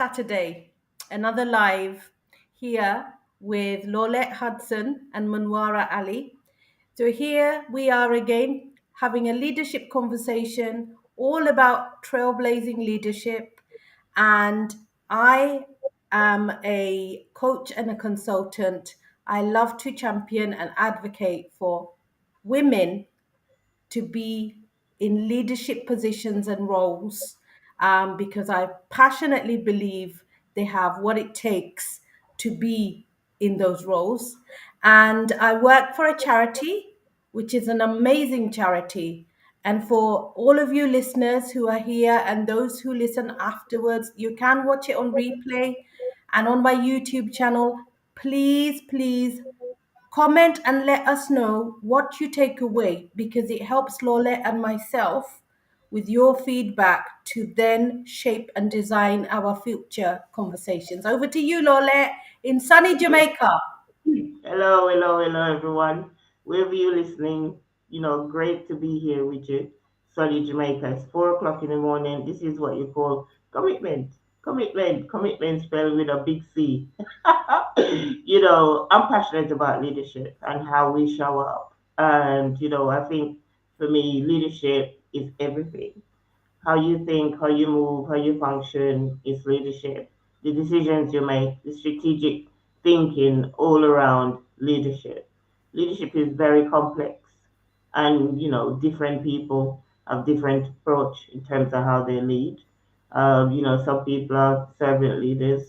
Saturday, another live here with Lorlett Hudson and Monwara Ali. So here we are again having a leadership conversation all about trailblazing leadership. And I am a coach and a consultant. I love to champion and advocate for women to be in leadership positions and roles because I passionately believe they have what it takes to be in those roles. And I work for a charity, which is an amazing charity. And for all of you listeners who are here and those who listen afterwards, you can watch it on replay and on my YouTube channel. Please, please comment and let us know what you take away because it helps Lola and myself with your feedback to then shape and design our future conversations. Over to you, Lola, in sunny Jamaica. Hello, everyone. Wherever you're listening, great to be here with you. Sunny Jamaica. It's 4 o'clock in the morning. This is what you call commitment. Commitment spelled with a big C. I'm passionate about leadership and how we show up. And, I think for me, leadership is everything. How you think, how you move, how you function is leadership. The decisions you make, the strategic thinking all around leadership. Leadership is very complex, and different people have different approach in terms of how they lead. Some people are servant leaders,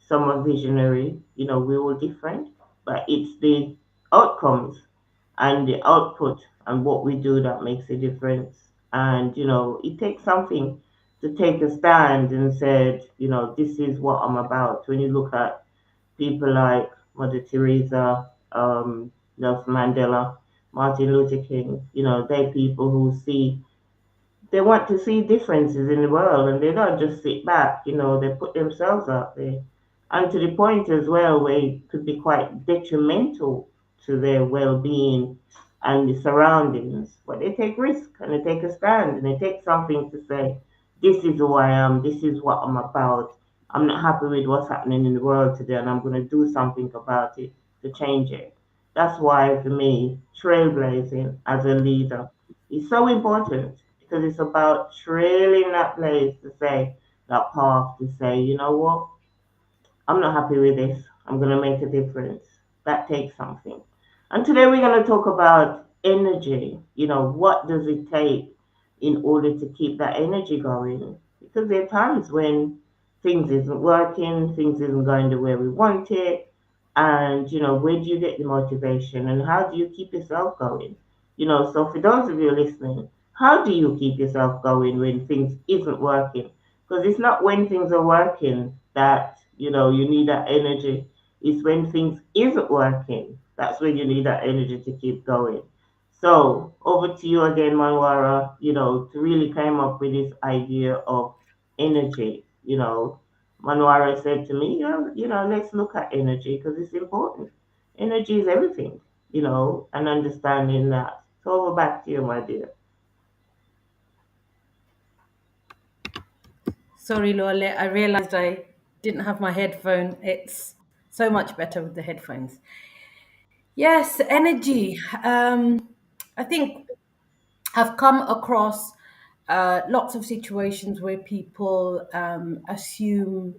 some are visionary. We're all different, but it's the outcomes and the output and what we do that makes a difference. And it takes something to take a stand and said, this is what I'm about. When you look at people like Mother Teresa, Nelson Mandela, Martin Luther King, they're people who see they want to see differences in the world and they don't just sit back, they put themselves out there. And to the point as well where it could be quite detrimental to their well being and the surroundings. But they take risk and they take a stand and they take something to say, this is who I am, this is what I'm about. I'm not happy with what's happening in the world today and I'm going to do something about it to change it. That's why for me, trailblazing as a leader is so important because it's about trailing that place to say, that path to say, you know what, I'm not happy with this. I'm going to make a difference. That takes something. And today we're going to talk about energy. What does it take in order to keep that energy going? Because there are times when things isn't working, things isn't going the way we want it. And, where do you get the motivation and how do you keep yourself going? So for those of you listening, how do you keep yourself going when things isn't working? Because it's not when things are working that, you need that energy. It's when things isn't working. That's when you need that energy to keep going. So over to you again, Manwara, to really come up with this idea of energy. Manwara said to me, let's look at energy because it's important. Energy is everything, and understanding that. So over back to you, my dear. Sorry, Lola, I realized I didn't have my headphone. It's so much better with the headphones. Yes, energy. I think I've come across lots of situations where people assume,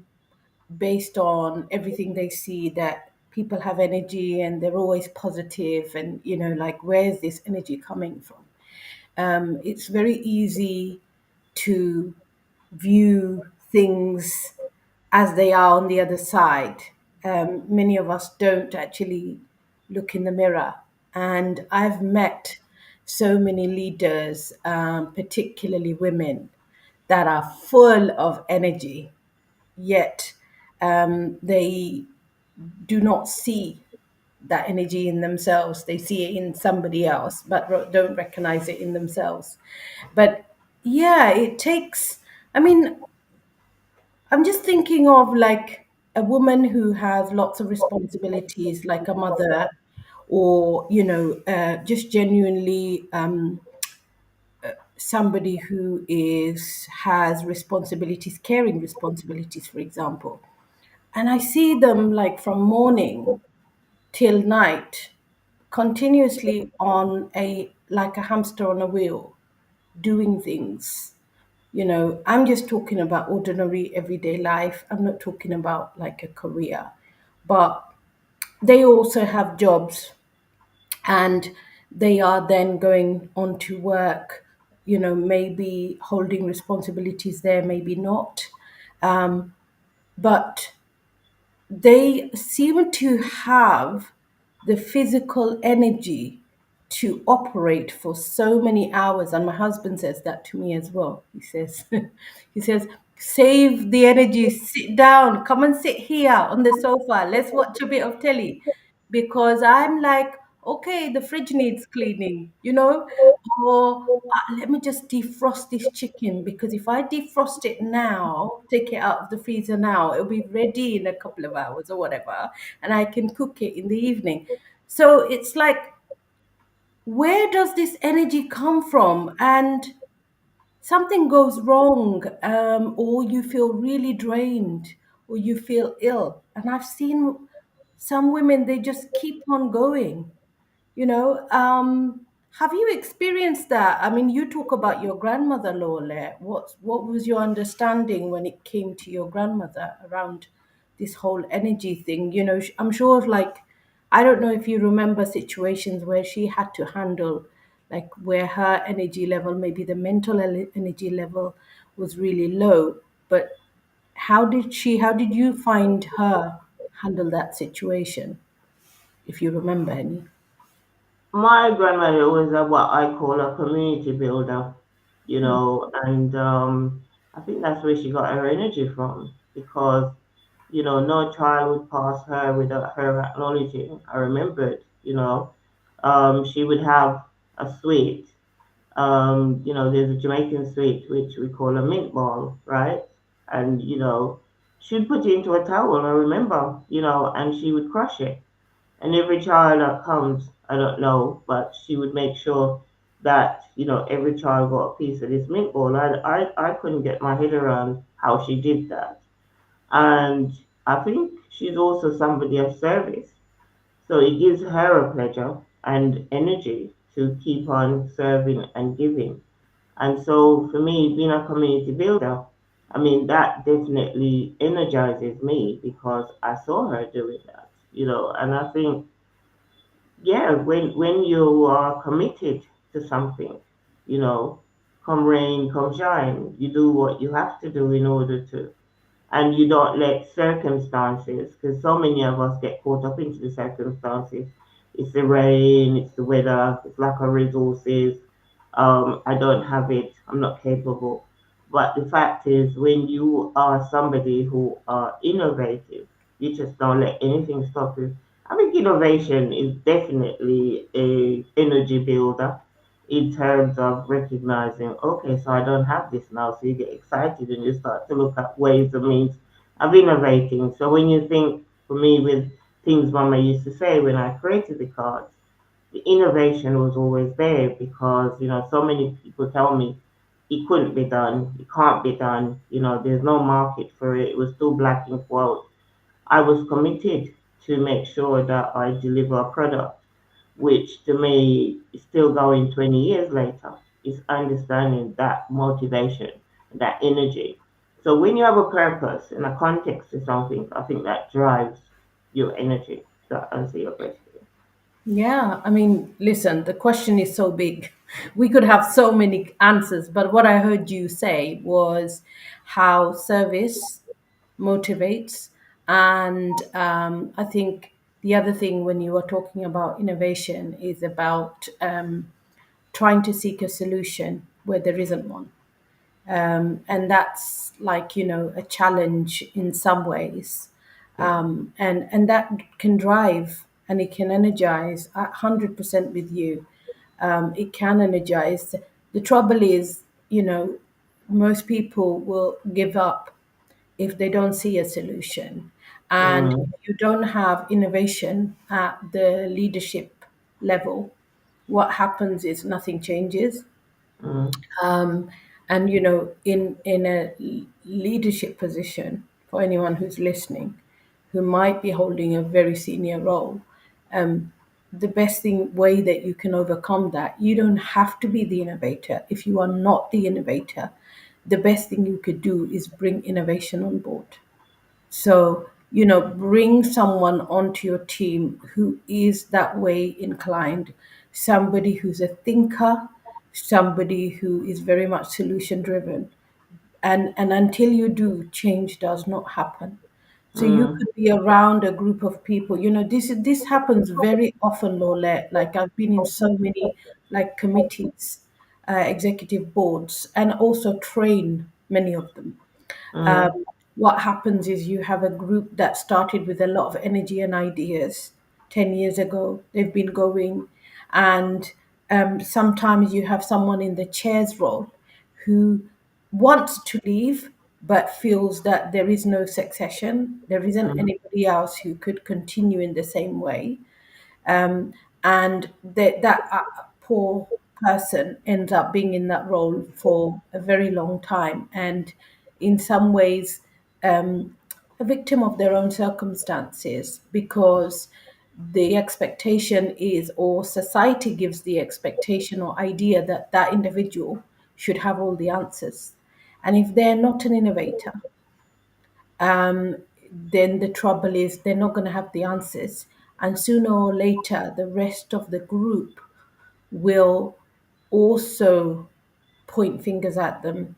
based on everything they see, that people have energy and they're always positive, and like, where's this energy coming from? It's very easy to view things as they are on the other side. Many of us don't actually look in the mirror. And I've met so many leaders, particularly women, that are full of energy, yet they do not see that energy in themselves. They see it in somebody else, but don't recognize it in themselves. But yeah, it takes, I mean, I'm just thinking of like a woman who has lots of responsibilities, like a mother, or, just genuinely somebody who is has responsibilities, caring responsibilities, for example, and I see them like from morning till night, continuously on a like a hamster on a wheel, doing things. I'm just talking about ordinary everyday life. I'm not talking about like a career, but they also have jobs, and they are then going on to work, maybe holding responsibilities there, maybe not. But they seem to have the physical energy to operate for so many hours. And my husband says that to me as well. He says he says, save the energy, sit down, come and sit here on the sofa, let's watch a bit of telly. Because I'm like, okay, the fridge needs cleaning, or let me just defrost this chicken, because if I defrost it now, take it out of the freezer now, it'll be ready in a couple of hours or whatever, and I can cook it in the evening. So it's like, where does this energy come from? And something goes wrong, or you feel really drained, or you feel ill. And I've seen some women, they just keep on going. Have you experienced that? I mean, you talk about your grandmother, Lorlett. What was your understanding when it came to your grandmother around this whole energy thing? I'm sure, like, I don't know if you remember situations where she had to handle, like, where her energy level, maybe the mental energy level, was really low. But how did you find her handle that situation, if you remember any? My grandmother was what I call a community builder, and I think that's where she got her energy from because, no child would pass her without her acknowledging. I remembered, she would have a sweet. There's a Jamaican sweet which we call a mint ball, right? And, she'd put it into a towel, I remember, and she would crush it. And every child that comes, I don't know, but she would make sure that, every child got a piece of this mint ball. I couldn't get my head around how she did that. And I think she's also somebody of service. So it gives her a pleasure and energy to keep on serving and giving. And so for me, being a community builder, I mean, that definitely energizes me because I saw her doing that, and I think, yeah, when you are committed to something, you know, come rain, come shine, you do what you have to do in order to, and you don't let circumstances, because so many of us get caught up into the circumstances. It's the rain, it's the weather, it's lack of resources. I don't have it. I'm not capable. But the fact is, when you are somebody who are innovative, you just don't let anything stop you. I think innovation is definitely a energy builder in terms of recognizing, okay, so I don't have this now. So you get excited and you start to look at ways and means of innovating. So when you think, for me, with things Mama used to say when I created the cards, the innovation was always there because, so many people tell me it couldn't be done, it can't be done, there's no market for it, it was too black and white. I was committed to make sure that I deliver a product which to me is still going 20 years later, is understanding that motivation, that energy. So when you have a purpose and a context to something, I think that drives your energy. To answer your question. Yeah, I mean, listen, the question is so big. We could have so many answers, but what I heard you say was how service motivates. And I think the other thing when you are talking about innovation is about trying to seek a solution where there isn't one. And that's like, a challenge in some ways. Yeah. And that can drive and it can energize. 100% with you. It can energize. The trouble is, most people will give up if they don't see a solution, and Mm, if you don't have innovation at the leadership level, what happens is nothing changes. Mm, um, and in a leadership position, for anyone who's listening who might be holding a very senior role, um, the best thing way that you can overcome that, you don't have to be the innovator. If you are not the innovator, the best thing you could do is bring innovation on board. So, bring someone onto your team who is that way inclined, somebody who's a thinker, somebody who is very much solution driven. And until you do, change does not happen. So you mm, could be around a group of people. This happens very often, Lorlett. Like I've been in so many like committees, executive boards, and also train many of them. mm, um, what happens is you have a group that started with a lot of energy and ideas 10 years ago. They've been going, and sometimes you have someone in the chair's role who wants to leave but feels that there is no succession, there isn't mm, anybody else who could continue in the same way. And that poor person ends up being in that role for a very long time, and in some ways a victim of their own circumstances, because the expectation is, or society gives the expectation or idea that that individual should have all the answers. And if they're not an innovator, um, then the trouble is they're not going to have the answers. And sooner or later, the rest of the group will also point fingers at them.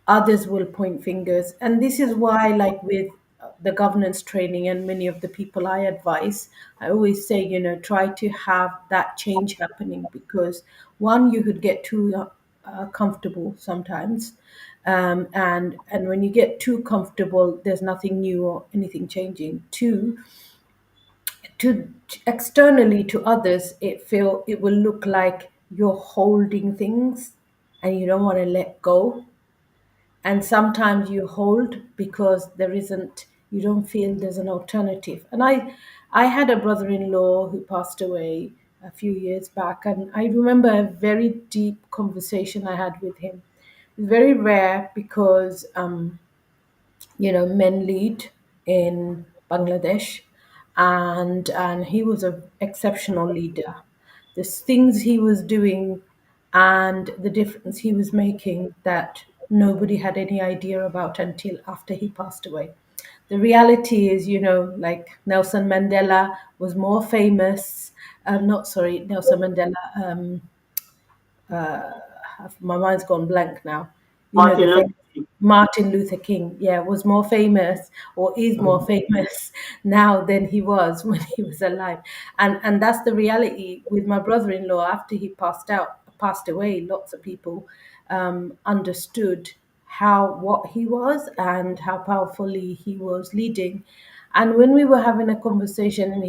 Others will point fingers. And this is why, like with the governance training and many of the people I advise, I always say, try to have that change happening, because one, you could get too comfortable sometimes. And when you get too comfortable, there's nothing new or anything changing. Two, to externally to others, it will look like you're holding things and you don't want to let go. And sometimes you hold because there isn't, you don't feel there's an alternative. And I had a brother-in-law who passed away a few years back, and I remember a very deep conversation I had with him. Very rare, because men lead in Bangladesh, and he was an exceptional leader. The things he was doing and the difference he was making, that nobody had any idea about until after he passed away. The reality is, like Nelson Mandela was more famous. Not sorry, Nelson Mandela. My mind's gone blank now. Martin The Luther famous King. Martin Luther King, yeah, was more famous, or is more Mm, famous now than he was when he was alive. And that's the reality with my brother-in-law. After he passed away, lots of people understood what he was and how powerfully he was leading. And when we were having a conversation, and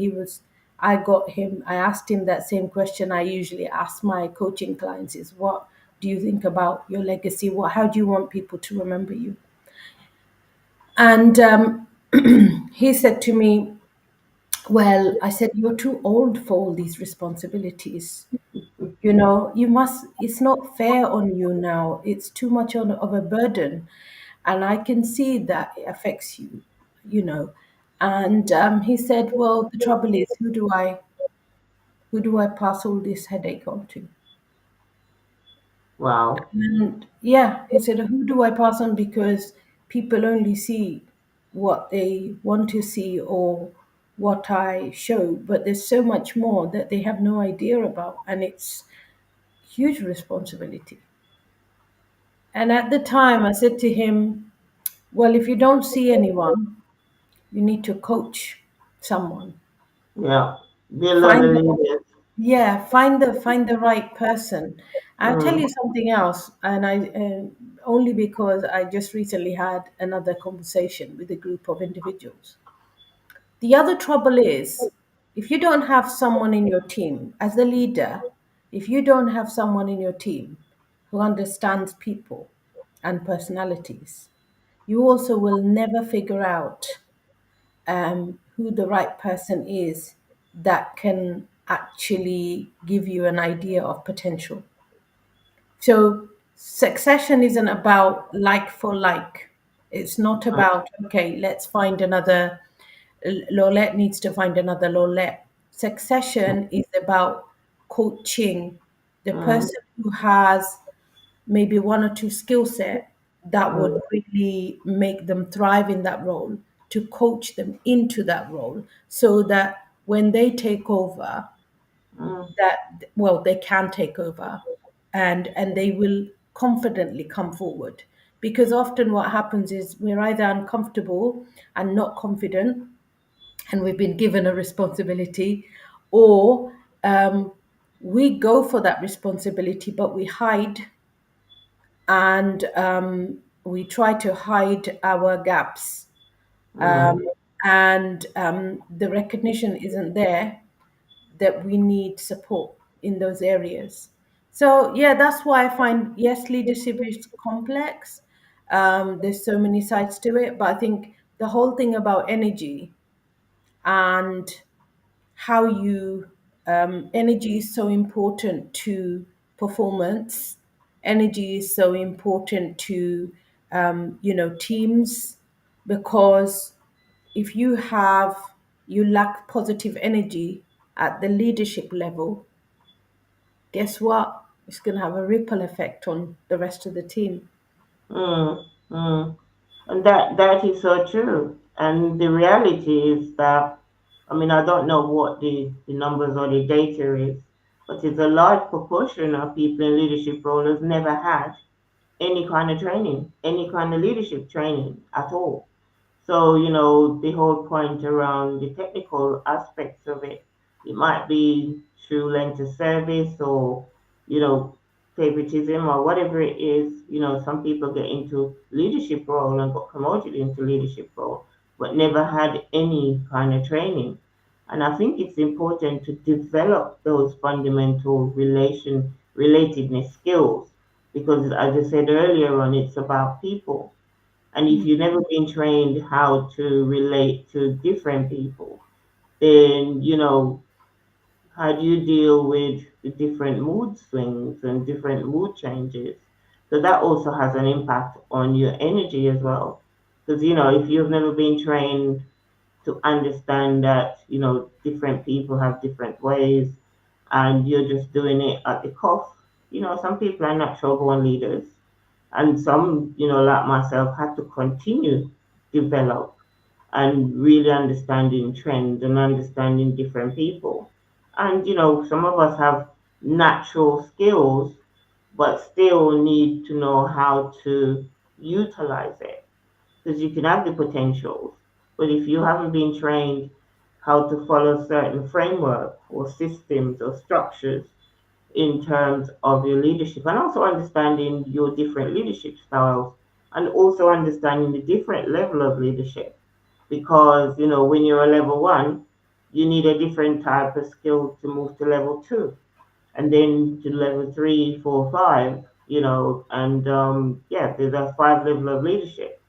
I asked him that same question I usually ask my coaching clients, is, what do you think about your legacy? How do you want people to remember you? And he said to me, well, I said, you're too old for all these responsibilities. It's not fair on you now. It's too much of a burden. And I can see that it affects you, you know. And he said, well, the trouble is, who do I pass all this headache on to? wow. And yeah, he said, who do I pass on? Because people only see what they want to see, or what I show, but there's so much more that they have no idea about. And it's huge responsibility. And at the time, I said to him, well, if you don't see anyone, you need to coach someone. Yeah. Build on the Find leaders. Yeah, find the right person. I'll tell Mm, you something else, and only because I just recently had another conversation with a group of individuals. The other trouble is, if you don't have someone in your team as a leader, if you don't have someone in your team who understands people and personalities, you also will never figure out who the right person is that can actually give you an idea of potential. So Succession isn't about like for like. It's not about, okay, let's find another Lorlett needs to find another Lorlett. Succession is about coaching the Mm, person who has maybe one or two skill set that would mm, really make them thrive in that role, to coach them into that role so that when they take over, mm, that, well, they can take over, and they will confidently come forward. Because often what happens is we're either uncomfortable and not confident, and we've been given a responsibility, or we go for that responsibility but we hide, and we try to hide our gaps, um, mm, and the recognition isn't there that we need support in those areas. So yeah, that's why I find, yes, leadership is complex. There's so many sides to it, but I think the whole thing about energy and how you energy is so important to performance. Energy is so important to teams, because if you lack positive energy at the leadership level, guess what? It's going to have a ripple effect on the rest of the team. mm, mm. And that is so true. And the reality is that, I mean, I don't know what the numbers or the data is, but it's a large proportion of people in leadership roles never had any kind of training, any kind of leadership training at all. So, the whole point around the technical aspects of it, it might be through length of service or, you know, favoritism or whatever it is. Some people get into leadership role and got promoted into leadership role, but never had any kind of training. And I think it's important to develop those fundamental relatedness skills because, as I said earlier on, it's about people. And if you've never been trained how to relate to different people, then, how do you deal with the different mood swings and different mood changes? So that also has an impact on your energy as well. Because, if you've never been trained to understand that, different people have different ways and you're just doing it at the cuff. Some people are natural born leaders and some, like myself, had to continue develop and really understanding trends and understanding different people. And, some of us have natural skills, but still need to know how to utilize it because you can have the potentials, but if you haven't been trained how to follow certain framework or systems or structures in terms of your leadership and also understanding your different leadership styles and also understanding the different level of leadership because when you're a level one you need a different type of skill to move to level two and then to level three, four, five, and yeah, there's a five level of leadership.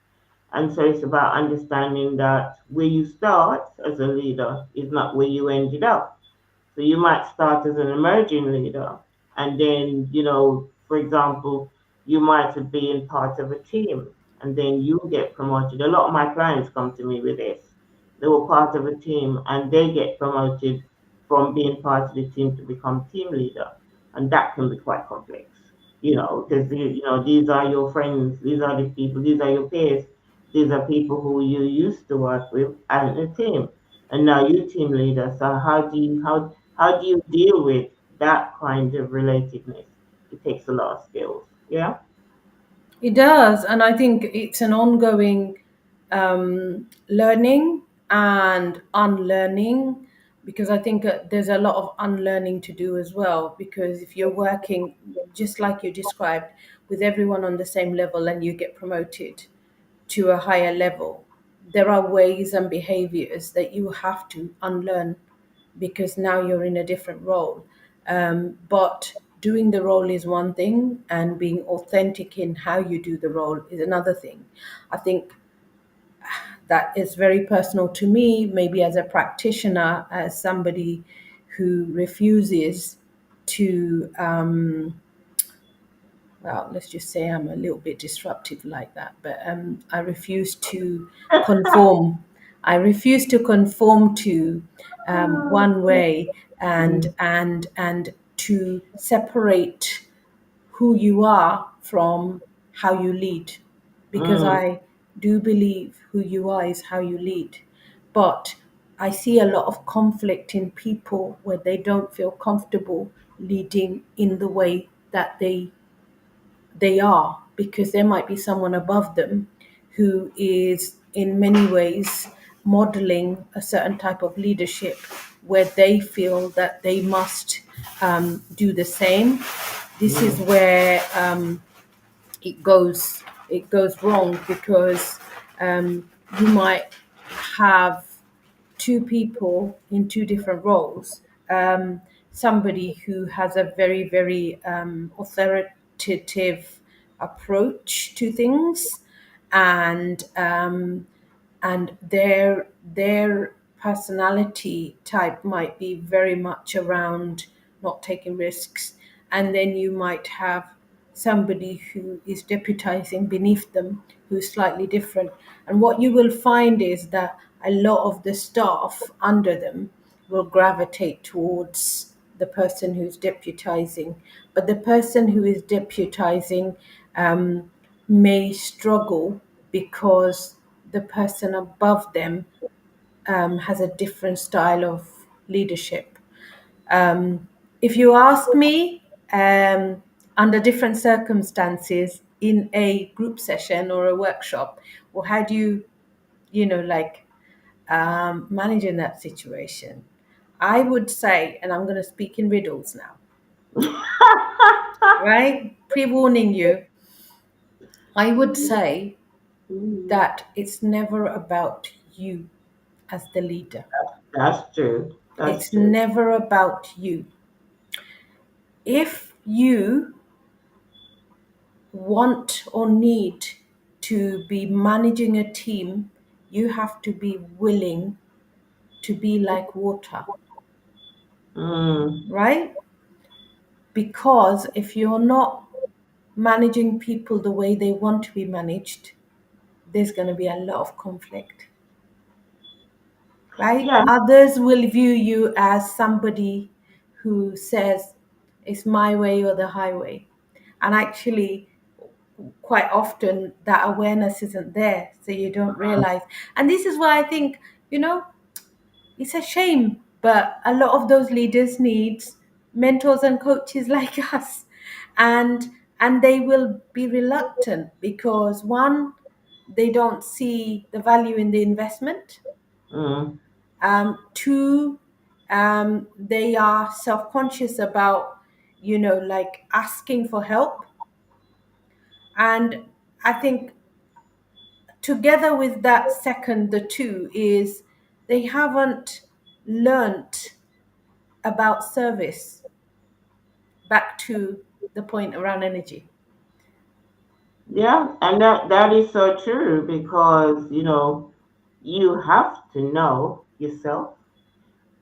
And so it's about understanding that where you start as a leader is not where you ended up. So you might start as an emerging leader, and then, for example, you might have been part of a team, and then you get promoted. A lot of my clients come to me with this. They were part of a team, and they get promoted from being part of the team to become team leader, and that can be quite complex. Because these are your friends, these are the people, these are your peers, these are people who you used to work with as a team and now you team leader. So how do you deal with that kind of relatedness? It takes a lot of skills. Yeah. It does, and I think it's an ongoing learning and unlearning, because I think there's a lot of unlearning to do as well. Because if you're working just like you described with everyone on the same level and you get promoted to a higher level, there are ways and behaviors that you have to unlearn because now you're in a different role. But doing the role is one thing, and being authentic in how you do the role is another thing. I think that is very personal to me, maybe as a practitioner, as somebody who refuses to well, let's just say I'm a little bit disruptive like that, but I refuse to conform. I refuse to conform to one way, Mm, and to separate who you are from how you lead, because mm, I do believe who you are is how you lead. But I see a lot of conflict in people where they don't feel comfortable leading in the way that they are, because there might be someone above them who is in many ways modeling a certain type of leadership where they feel that they must do the same. This is mm, where it goes it goes wrong, because you might have two people in two different roles. Somebody who has a very, very authoritative approach to things, and their personality type might be very much around not taking risks, and then you might have somebody who is deputizing beneath them who's slightly different. And what you will find is that a lot of the staff under them will gravitate towards the person who's deputizing, but the person who is deputizing may struggle because the person above them has a different style of leadership. If you ask me, under different circumstances in a group session or a workshop, well, how do you, like, manage in that situation? I would say, and I'm going to speak in riddles now, right? Pre warning you, I would say mm. that it's never about you as the leader. That's true. That's It's true. never about you. If you want or need to be managing a team, you have to be willing to be like water, Mm, right? Because if you're not managing people the way they want to be managed, there's going to be a lot of conflict, right? yeah, Others will view you as somebody who says it's my way or the highway. And actually, quite often that awareness isn't there, so you don't realize. And this is why I think, you know, it's a shame, but a lot of those leaders need mentors and coaches like us. And they will be reluctant because, one, they don't see the value in the investment. mm, Two, they are self-conscious about, like, asking for help. And I think together with that second, the two, is they haven't learnt about service. Back to the point around energy. yeah, and that is so true because you have to know yourself,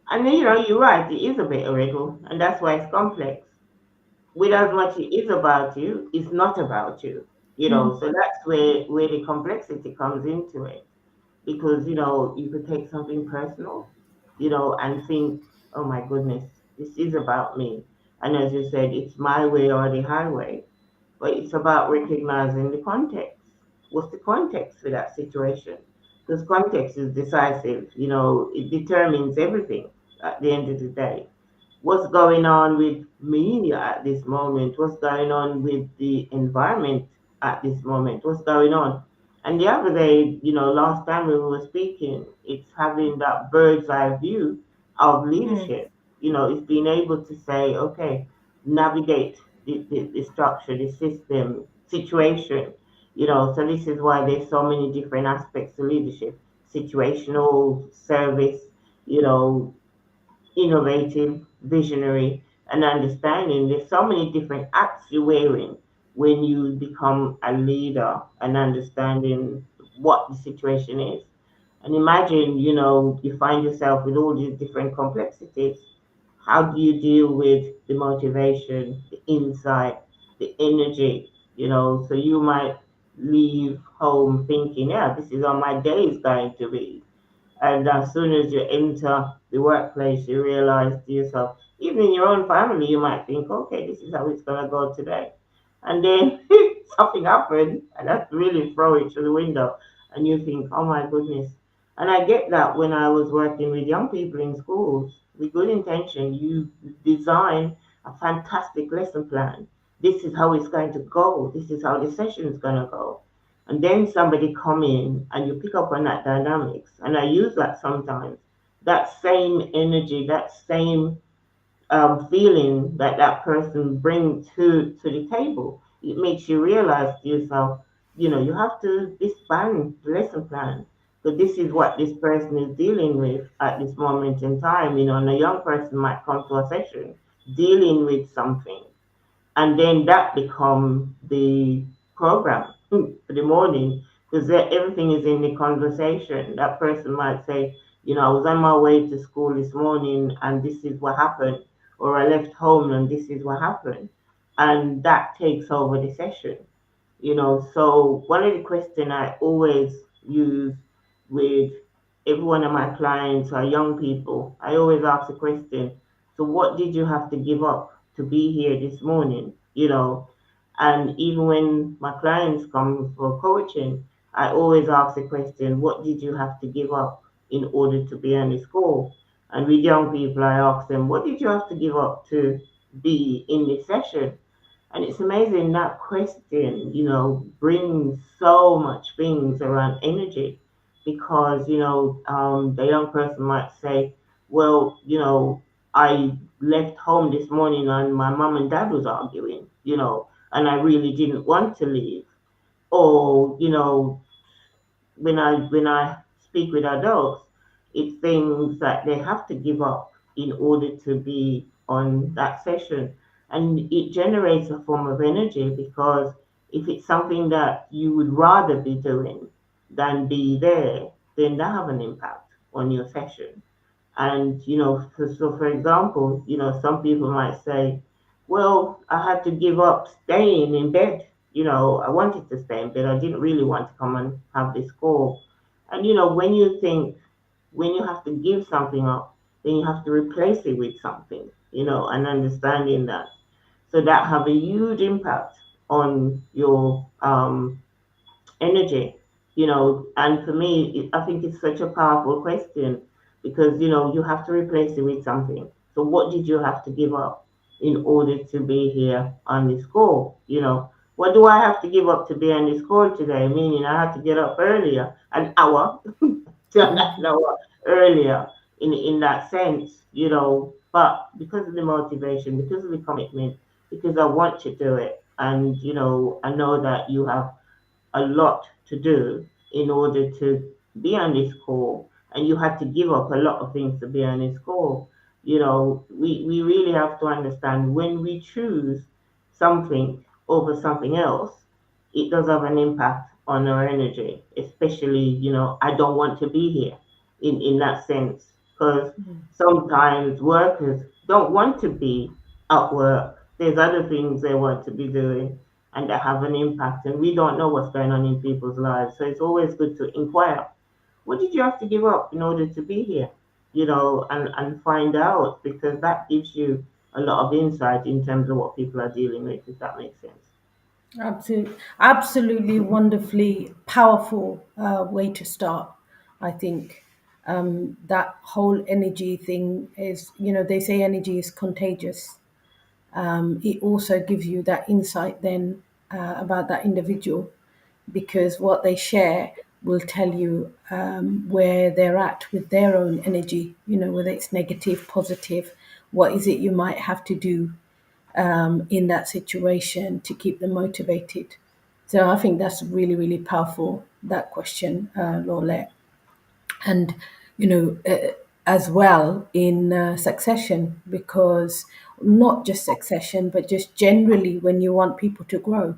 and you're right. It is a bit of riddle, and that's why it's complex. With as much it is about you, it's not about you. Mm, So that's where the complexity comes into it. Because you could take something personal, and think, oh my goodness, this is about me. And as you said, it's my way or the highway. But it's about recognizing the context. What's the context for that situation? Because context is decisive. It determines everything at the end of the day. What's going on with media at this moment? What's going on with the environment at this moment? What's going on? And the other day, last time we were speaking, it's having that bird's eye view of mm, leadership. It's being able to say, okay, navigate the structure, the system, situation. So this is why there's so many different aspects to leadership: situational, service, you know, innovative, visionary, and understanding. There's so many different hats you're wearing when you become a leader and understanding what the situation is. And imagine, you find yourself with all these different complexities. How do you deal with the motivation, the insight, the the energy, so you might leave home thinking, yeah, this is how my day is going to be. And as soon as you enter the workplace, you realize to yourself, even in your own family, you might think, okay, this is how it's going to go today. And then something happened, and that really throw it through the window. And you think, oh my goodness. And I get that when I was working with young people in schools, with good intention, you design a fantastic lesson plan. This is how it's going to go. This is how the session is going to go, and then somebody come in and you pick up on that dynamics, and I use that sometimes, that same energy, that same feeling that that person brings to the table. It makes you realize to yourself, you have to disband the lesson plan. So this is what this person is dealing with at this moment in time, and a young person might come to a session dealing with something, and then that become the program for the morning, because everything is in the conversation. That person might say, I was on my way to school this morning and this is what happened, or I left home and this is what happened, and that takes over the session. So one of the questions I always use with every one of my clients or young people, I always ask the question, so what did you have to give up to be here this morning? And even when my clients come for coaching, I always ask the question, what did you have to give up in order to be on this call? And with young people, I ask them, what did you have to give up to be in this session? And it's amazing that question, brings so much things around energy, because, the young person might say, well, I left home this morning and my mom and dad was arguing, and I really didn't want to leave. Or, when I speak with adults, it's things that they have to give up in order to be on that session. And it generates a form of energy, because if it's something that you would rather be doing than be there, then that have an impact on your session. And, so for example, some people might say, well, I had to give up staying in bed. I wanted to stay in bed. I didn't really want to come and have this call. And, when you have to give something up, then you have to replace it with something, and understanding that. So that have a huge impact on your energy, and for me, I think it's such a powerful question, because, you have to replace it with something. So what did you have to give up in order to be here on this call? What do I have to give up to be on this call today? Meaning I have to get up earlier, an hour, to an hour earlier, in that sense, but because of the motivation, because of the commitment, because I want to do it, and, I know that you have a lot to do in order to be on this call, and you had to give up a lot of things to be on this call. We really have to understand, when we choose something over something else, it does have an impact on our energy, especially, I don't want to be here, in that sense, because sometimes workers don't want to be at work. There's other things they want to be doing, and that have an impact, and we don't know what's going on in people's lives. So it's always good to inquire, what did you have to give up in order to be here? And find out, because that gives you a lot of insight in terms of what people are dealing with, if that makes sense. Absolutely, absolutely wonderfully powerful way to start. I think that whole energy thing is, they say energy is contagious. It also gives you that insight then about that individual, because what they share will tell you where they're at with their own energy, whether it's negative, positive, what is it you might have to do in that situation to keep them motivated. So I think that's really, really powerful, that question, Lorlett. And, as well in succession, because not just succession, but just generally when you want people to grow.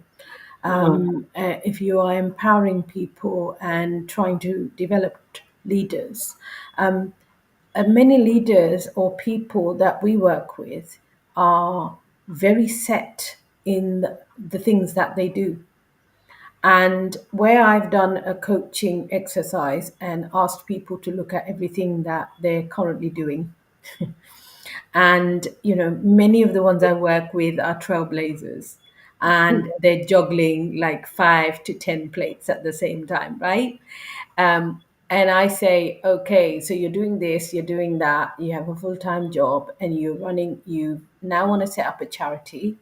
Mm-hmm. If you are empowering people and trying to develop leaders, many leaders or people that we work with are very set in the things that they do. And where I've done a coaching exercise and asked people to look at everything that they're currently doing, and many of the ones I work with are trailblazers, and they're juggling like 5 to 10 plates at the same time, right? And I say, okay, so you're doing this, you're doing that, you have a full-time job, and you now want to set up a charity.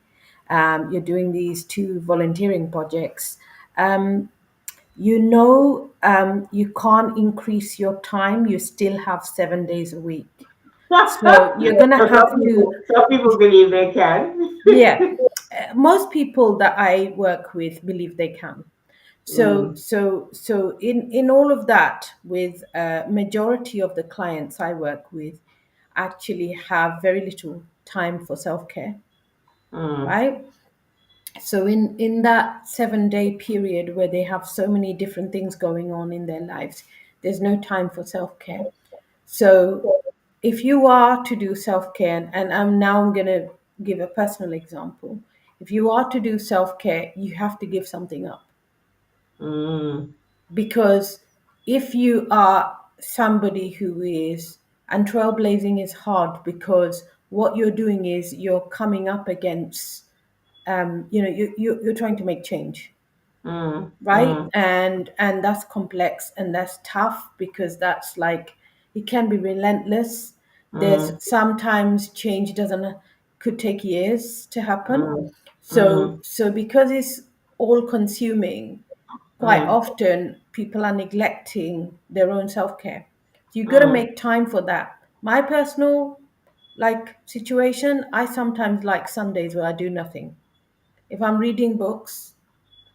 You're doing these two volunteering projects. You can't increase your time. You still have 7 days a week. So you're going to But have to, some people believe they can. yeah. Most people that I work with believe they can. So Mm, so in all of that, with majority of the clients I work with, actually have very little time for self-care, mm, right? So in that 7 day period where they have so many different things going on in their lives, there's no time for self-care. So if you are to do self-care, and I'm going to give a personal example. If you are to do self-care, you have to give something up, mm, because if you are somebody who is, and trailblazing is hard because what you're doing is you're coming up against, you're trying to make change, mm, right? mm, And that's complex and that's tough, because that's like, it can be relentless. There's mm, sometimes change doesn't, could take years to happen. mm, So because it's all consuming, quite mm, often people are neglecting their own self-care. So you got to mm, make time for that. My personal like situation, I sometimes like Sundays where I do nothing. If I'm reading books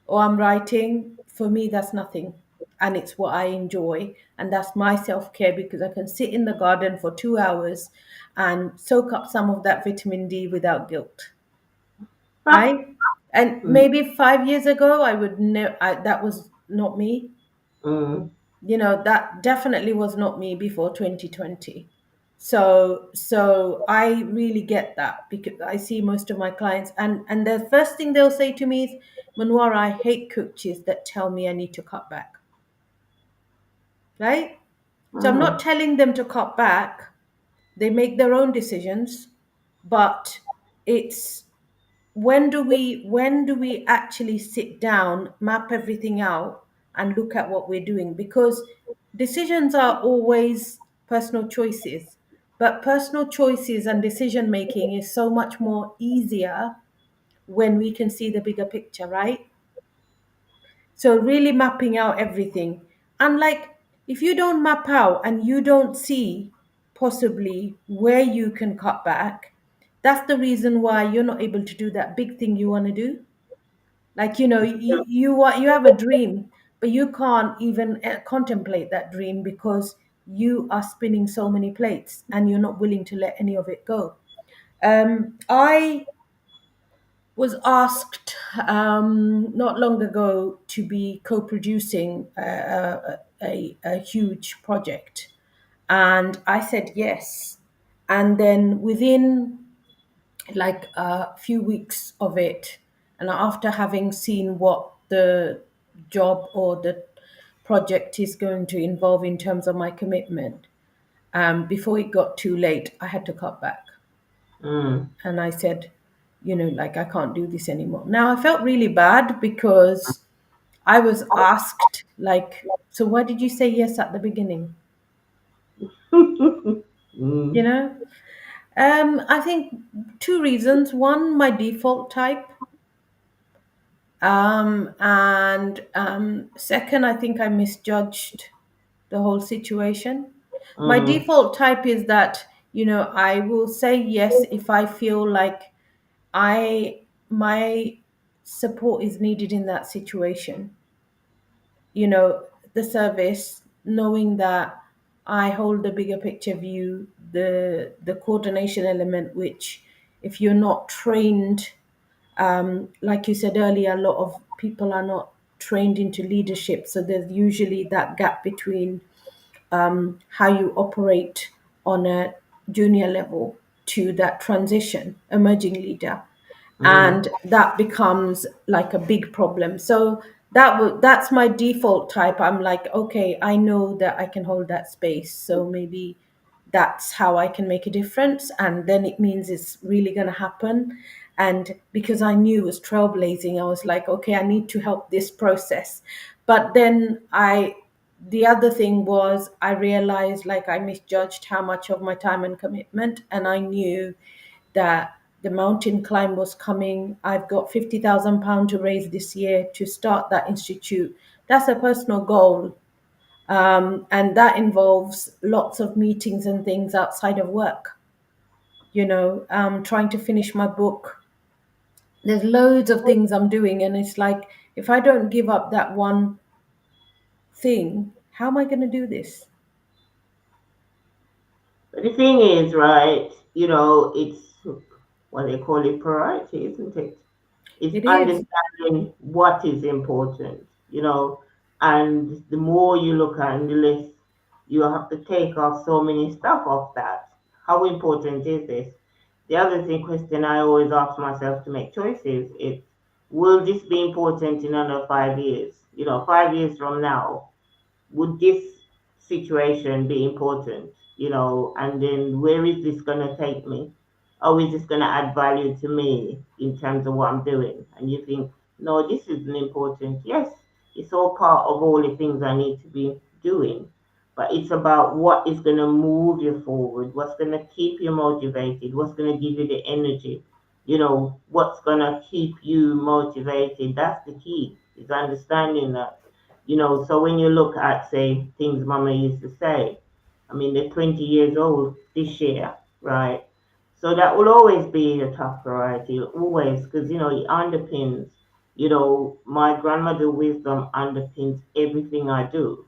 or I'm writing, for me that's nothing, and it's what I enjoy, and that's my self-care, because I can sit in the garden for 2 hours and soak up some of that vitamin D without guilt, right? And mm, maybe 5 years ago I would know that was not me. mm. That definitely was not me before 2020. So I really get that, because I see most of my clients, and the first thing they'll say to me is, Monwara, I hate coaches that tell me I need to cut back, right? So I'm not Mm, telling them to cut back. They make their own decisions, but it's, when do we actually sit down, map everything out, and look at what we're doing? Because decisions are always personal choices, but personal choices and decision making is so much more easier when we can see the bigger picture, right? So really mapping out everything. And like, if you don't map out and you don't see possibly where you can cut back, that's the reason why you're not able to do that big thing you want to do. Like, you have a dream, but you can't even contemplate that dream because you are spinning so many plates and you're not willing to let any of it go. I was asked not long ago to be co-producing a huge project, and I said yes. And then within like a few weeks of it, and after having seen what the job or the project is going to involve in terms of my commitment, before it got too late, I had to cut back. mm. And I said, like, I can't do this anymore. Now I felt really bad because I was asked, like, so why did you say yes at the beginning? You Mm, know, I think two reasons. One, my default type. And second, I think I misjudged the whole situation. My mm, default type is that, I will say yes if I feel like my support is needed in that situation. The service, knowing that I hold the bigger picture view, the coordination element, which if you're not trained, like you said earlier, a lot of people are not trained into leadership. So there's usually that gap between how you operate on a junior level to that transition, emerging leader. Mm. and that becomes like a big problem. So that's my default type. I'm like, okay, I know that I can hold that space, so maybe that's how I can make a difference, and then it means it's really going to happen. And because I knew it was trailblazing, I was like, okay, I need to help this process. But then the other thing was, I realized like I misjudged how much of my time and commitment, and I knew that the mountain climb was coming. I've got £50,000 to raise this year to start that institute. That's a personal goal. And that involves lots of meetings and things outside of work, trying to finish my book. There's loads of things I'm doing. And it's like, if I don't give up that one thing, how am I going to do this? But the thing is, right, it's what they call it priority, isn't it? It's It is. understanding what is important, and the more you look at the list, you have to take off so many stuff off that. How important is this? The other thing question I always ask myself to make choices is, will this be important in another 5 years? 5 years from now, would this situation be important, and then where is this going to take me? How is this going to add value to me in terms of what I'm doing? And you think, no, this isn't important. Yes, it's all part of all the things I need to be doing, but it's about what is going to move you forward, what's going to keep you motivated, what's going to give you the energy, what's going to keep you motivated. That's the key, is understanding that. So when you look at, say, things Mama used to say, I mean, they're 20 years old this year, right? So that will always be a top priority, always, because, it underpins, my grandmother wisdom underpins everything I do.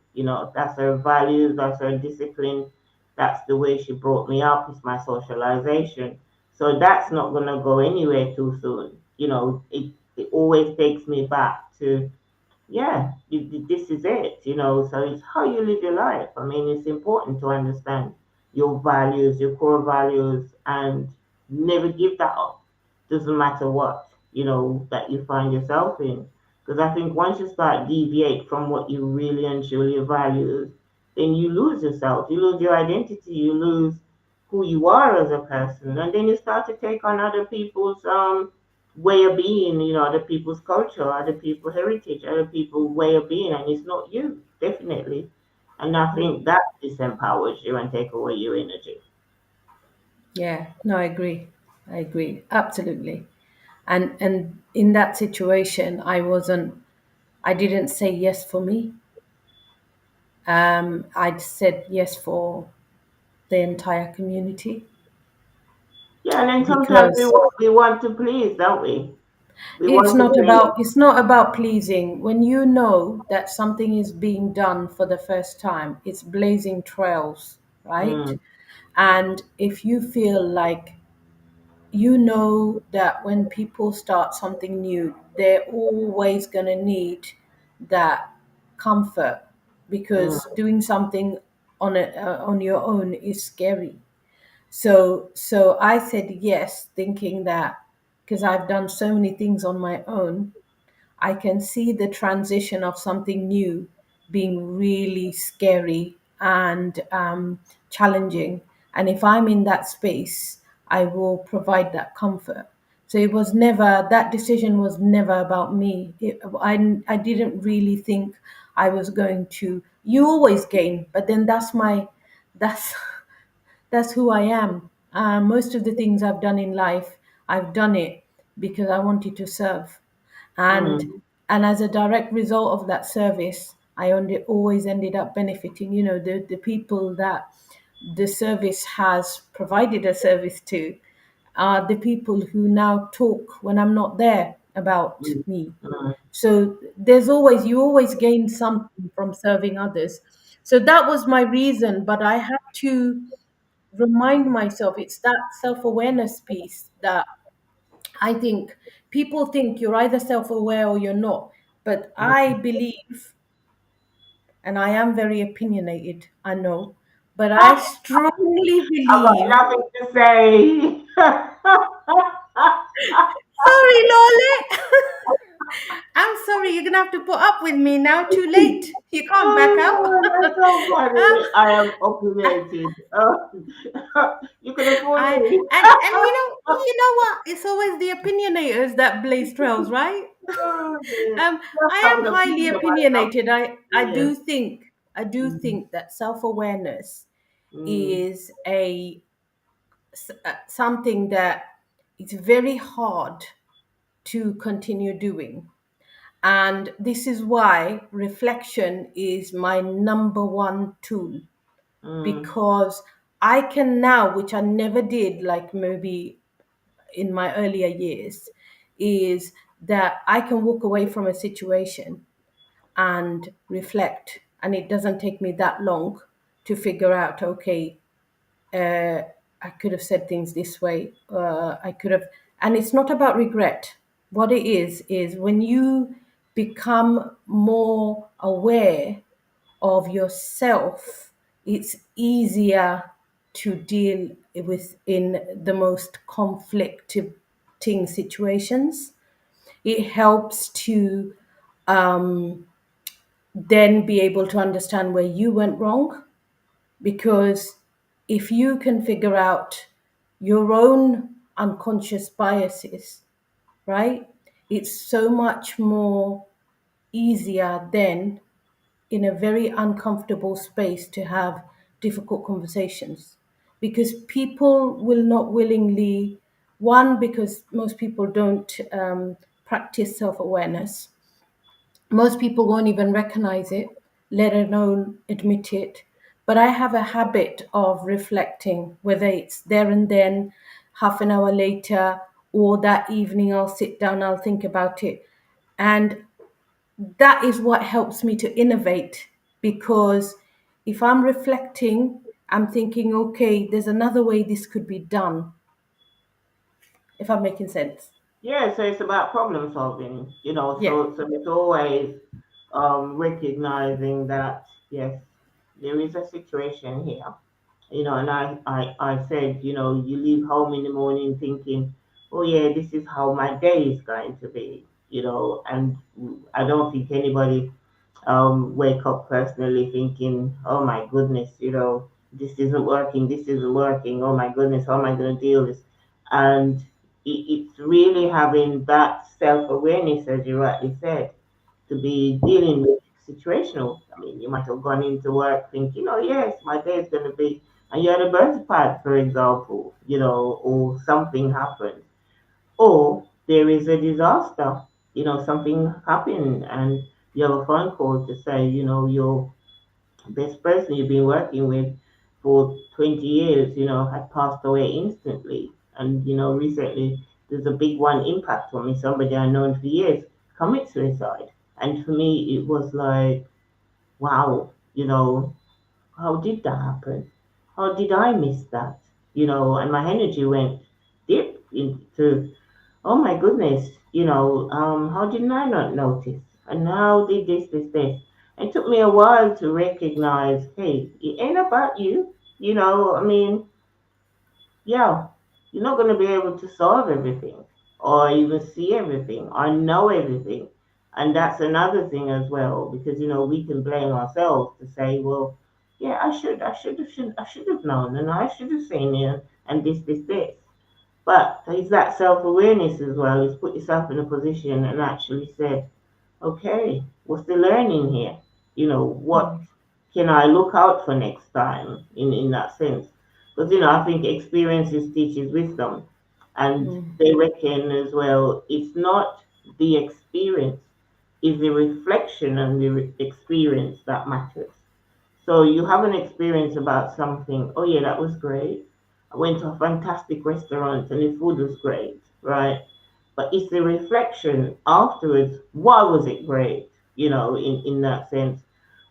That's her values, that's her discipline, that's the way she brought me up, it's my socialization. So that's not going to go anywhere too soon. It always takes me back to, yeah, this is it, so it's how you live your life. I mean, it's important to understand your values, your core values, and never give that up. Doesn't matter what, that you find yourself in. Because I think once you start deviate from what you really and truly values, then you lose yourself, you lose your identity, you lose who you are as a person, and then you start to take on other people's way of being, other people's culture, other people's heritage, other people's way of being, and it's not you, definitely. And I think that disempowers you and take away your energy. Yeah, no, I agree. I agree. Absolutely. And in that situation, I didn't say yes for me. I said yes for the entire community, Yeah, and then sometimes we because want, we want to please, don't we? We want to please. it's not about pleasing. When you know that something is being done for the first time, it's blazing trails, right? Mm, And if you feel like, you know that when people start something new, they're always going to need that comfort, because mm, doing something on your own is scary. So I said yes, thinking that because I've done so many things on my own, I can see the transition of something new being really scary and challenging. And if I'm in that space, I will provide that comfort. So it was never, that decision was never about me. I didn't really think I was going to, you always gain, but then that's, that's who I am. Most of the things I've done in life, I've done it because I wanted to serve, and mm, and as a direct result of that service, I only always ended up benefiting. The people that the service has provided a service to are the people who now talk when I'm not there about mm, me. mm, So there's always, you always gain something from serving others. So that was my reason, but I had to remind myself, it's that self-awareness piece that I think people think you're either self-aware or you're not. But I mm. believe, and I am very opinionated, I know, but I strongly I've got believe nothing to say. Sorry, Lorlett. I'm sorry. You're gonna have to put up with me now. Too late. You can't back out. Oh, that's so Um, funny. I am I, opinionated. You could have fooled I me. and you know what? It's always the opinionators that blaze trails, right? Oh, dear. Just I have am an highly opinion about opinionated. something. Yeah. I do Mm, think that self awareness mm, is something that it's very hard to continue doing. And this is why reflection is my number one tool, mm, because I can now, which I never did, like maybe in my earlier years, is that I can walk away from a situation and reflect. And it doesn't take me that long to figure out, okay, uh, I could have said things this way. I could have, and it's not about regret. What it is when you become more aware of yourself, it's easier to deal with in the most conflicting situations. It helps to then be able to understand where you went wrong, because if you can figure out your own unconscious biases, right, it's so much more easier then in a very uncomfortable space to have difficult conversations, because people will not willingly, one, because most people don't practice self-awareness. Most people won't even recognize it, let alone admit it. But I have a habit of reflecting, whether it's there and then, half an hour later, or that evening I'll sit down, I'll think about it. And that is what helps me to innovate, because if I'm reflecting, I'm thinking, okay, there's another way this could be done, if I'm making sense. yeah, so it's about problem solving, Yeah. so it's always recognizing that, yes, there is a situation here, and I said, you leave home in the morning thinking, oh yeah, this is how my day is going to be, and I don't think anybody wake up personally thinking, oh my goodness, this isn't working, oh my goodness, how am I going to deal with this? And it's really having that self awareness, as you rightly said, to be dealing with situational. I mean, you might have gone into work thinking, oh yes, my day is going to be, and you're at a birth pad, for example, or something happened, or there is a disaster, something happened, and you have a phone call to say, your best person you've been working with for 20 years, had passed away instantly. And, recently there's a big one impact on me, somebody I've known for years commit suicide. And for me, it was like, wow, how did that happen? How did I miss that? And my energy went deep into, oh my goodness, how didn't I not notice? And how did this? It took me a while to recognize, hey, it ain't about you. I mean, yeah, you're not going to be able to solve everything or even see everything or know everything. And that's another thing as well, because, we can blame ourselves to say, well, yeah, I should have known, and I should have seen it, and this. But it's that self awareness as well, is put yourself in a position and actually said, okay, what's the learning here? What Mm, can I look out for next time in that sense? Because, I think experiences teaches wisdom. And mm, they reckon as well, it's not the experience, it's the reflection and the experience that matters. So you have an experience about something. Oh yeah, that was great. I went to a fantastic restaurant and the food was great, right? But it's the reflection afterwards. Why was it great? In that sense,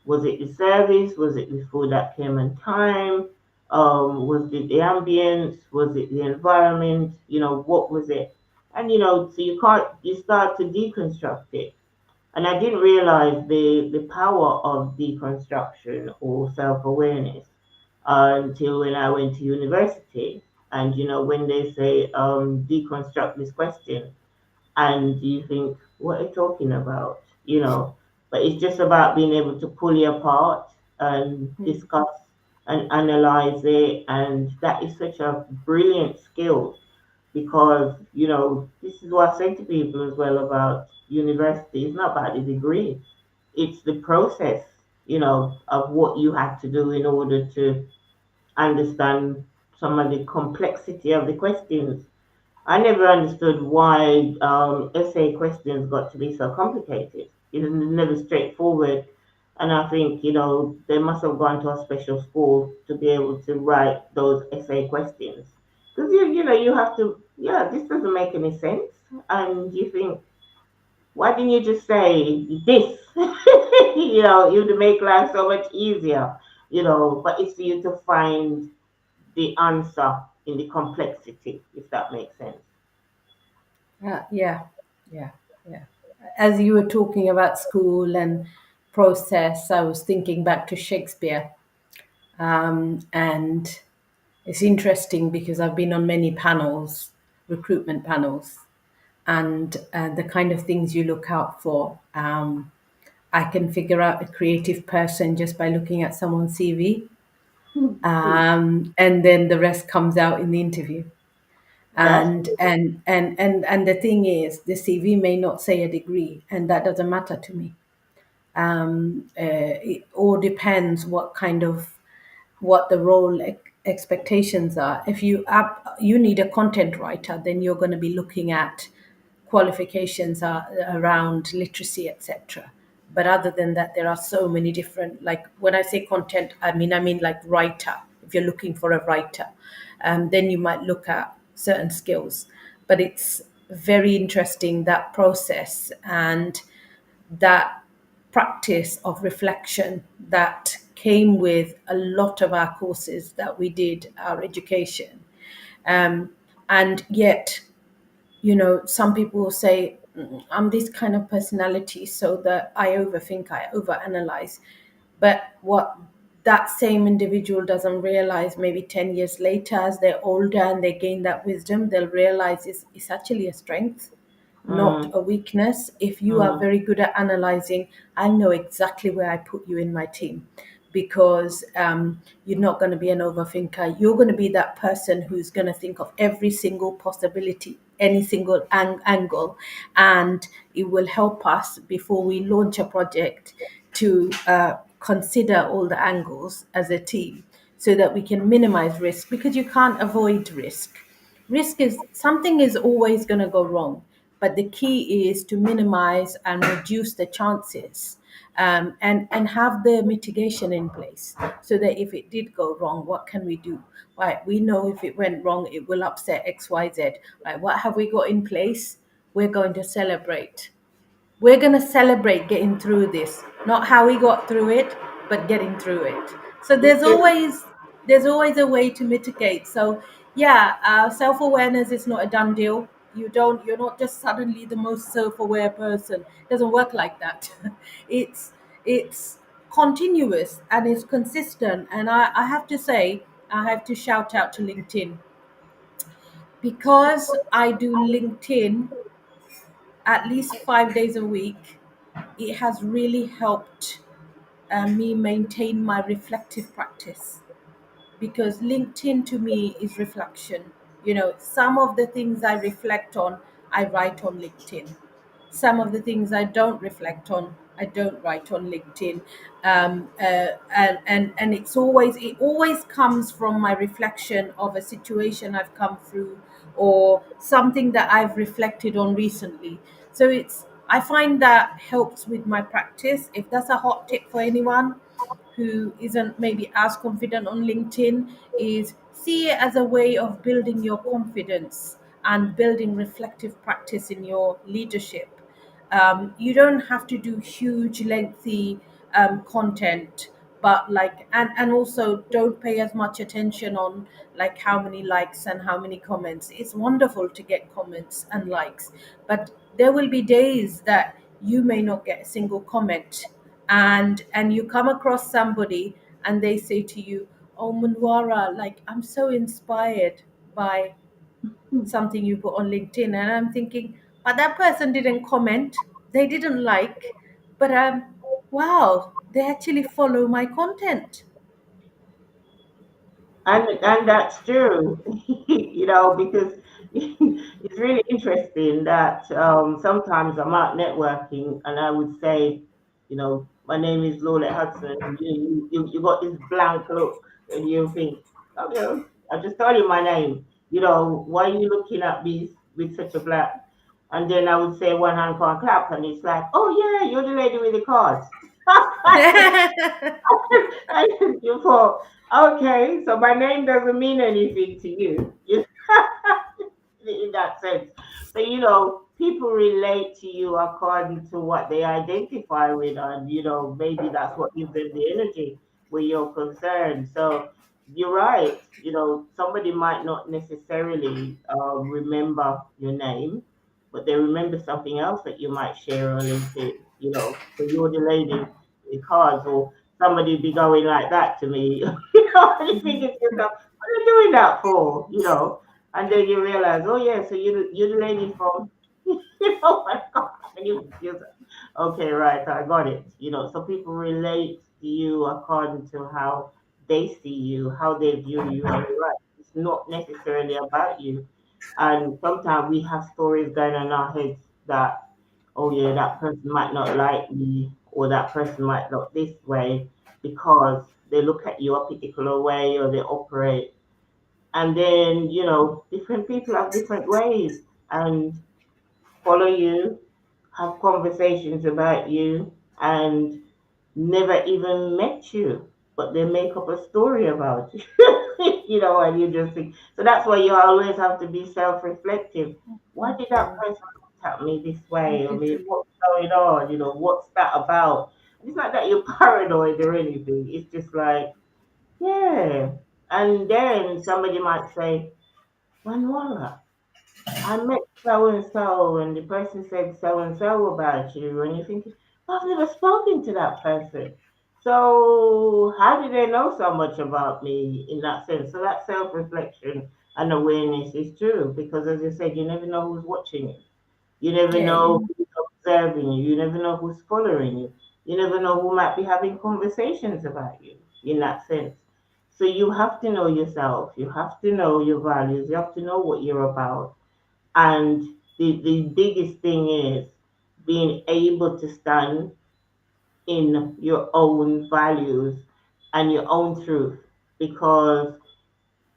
was it the service? Was it the food that came on time? Was it the ambience? Was it the environment? What was it? And so you start to deconstruct it, and I didn't realize the power of deconstruction or self awareness until when I went to university. And when they say deconstruct this question, and you think, what are you talking about? But it's just about being able to pull it apart and Mm. discuss and analyze it. And that is such a brilliant skill because, this is what I say to people as well about university. It's not about the degree, it's the process, of what you have to do in order to understand some of the complexity of the questions. I never understood why essay questions got to be so complicated. It's never straightforward. And I think, they must have gone to a special school to be able to write those essay questions. Because, you have to, yeah, this doesn't make any sense. And you think, why didn't you just say this? It would make life so much easier, but it's for you to find the answer in the complexity, if that makes sense. Yeah, yeah, yeah. As you were talking about school and process, I was thinking back to Shakespeare. And it's interesting because I've been on many panels, recruitment panels, and the kind of things you look out for. I can figure out a creative person just by looking at someone's CV, and then the rest comes out in the interview. That's And the thing is, the CV may not say a degree, and that doesn't matter to me. It all depends what the role expectations are. If you need a content writer, then you're going to be looking at qualifications are around literacy, etc. But other than that, there are so many different. Like when I say content, I mean like writer. If you're looking for a writer, then you might look at certain skills. But it's very interesting that process and that practice of reflection that came with a lot of our courses that we did, our education. Um, and yet, some people will say, I'm this kind of personality, so that I overthink, I overanalyze. But what that same individual doesn't realize, maybe 10 years later, as they're older and they gain that wisdom, they'll realize it's actually a strength, not mm, a weakness. If you are mm, very good at analyzing, I know exactly where I put you in my team, because you're not going to be an overthinker. You're going to be that person who's going to think of every single possibility, any single angle, and it will help us before we launch a project to consider all the angles as a team so that we can minimize risk, because you can't avoid risk. Risk is something is always going to go wrong, but the key is to minimize and reduce the chances, and have the mitigation in place so that if it did go wrong, what can we do? Right, we know if it went wrong, it will upset XYZ. Right, what have we got in place? We're going to celebrate. We're going to celebrate getting through this, not how we got through it, but getting through it. So there's always a way to mitigate. So yeah, self-awareness is not a done deal. You're not just suddenly the most self-aware person. It doesn't work like that. It's continuous and it's consistent. And I have to say, I have to shout out to LinkedIn, because I do LinkedIn at least 5 days a week. It has really helped me maintain my reflective practice, because LinkedIn to me is reflection. Some of the things I reflect on, I write on LinkedIn. Some of the things I don't reflect on, I don't write on LinkedIn. And it always comes from my reflection of a situation I've come through, or something that I've reflected on recently. So I find that helps with my practice. If that's a hot tip for anyone who isn't maybe as confident on LinkedIn, is see it as a way of building your confidence and building reflective practice in your leadership. You don't have to do huge, lengthy content, but and also don't pay as much attention on like how many likes and how many comments. It's wonderful to get comments and likes, but there will be days that you may not get a single comment, and you come across somebody and they say to you, oh Monwara, like I'm so inspired by something you put on LinkedIn. And I'm thinking, but that person didn't comment, they didn't like, but wow, they actually follow my content. And that's true, because it's really interesting that sometimes I'm out networking and I would say, my name is Lorlett Hudson. You got this blank look and you think, okay, I just told you my name. Why are you looking at me with such a blank? And then I would say one hand can't clap, and it's like, oh yeah, you're the lady with the cards. And you thought, okay, so my name doesn't mean anything to you. In that sense. So, people relate to you according to what they identify with, and, maybe that's what gives them the energy where you're concerned. So, you're right. Somebody might not necessarily remember your name, but they remember something else that you might share on LinkedIn. So you're the lady with the cards, or somebody be going like that to me. And you think to yourself, what are you doing that for? And then you realize, oh yeah, so you're the lady from, my God, and you say, okay, right, I got it. So people relate to you according to how they see you, how they view you, and you're right. It's not necessarily about you. And sometimes we have stories going on in our heads that, oh yeah, that person might not like me, or that person might look this way because they look at you a particular way or they operate. And then, different people have different ways and follow you, have conversations about you, and never even met you, but they make up a story about you. And you just think, so that's why you always have to be self-reflective. Why did that Okay. person look at me this way? I Okay, mean, too. what's going on? What's that about? It's not that you're paranoid or anything. It's just like, yeah. And then somebody might say, Monwara, I met so and so, and the person said so and so about you, and you're thinking, well, I've never spoken to that person. So, how do they know so much about me in that sense? So, that self reflection and awareness is true because, as you said, you never know who's watching you. You never Yeah, know yeah. who's observing you. You never know who's following you. You never know who might be having conversations about you in that sense. So, you have to know yourself. You have to know your values. You have to know what you're about, and the biggest thing is being able to stand in your own values and your own truth. Because,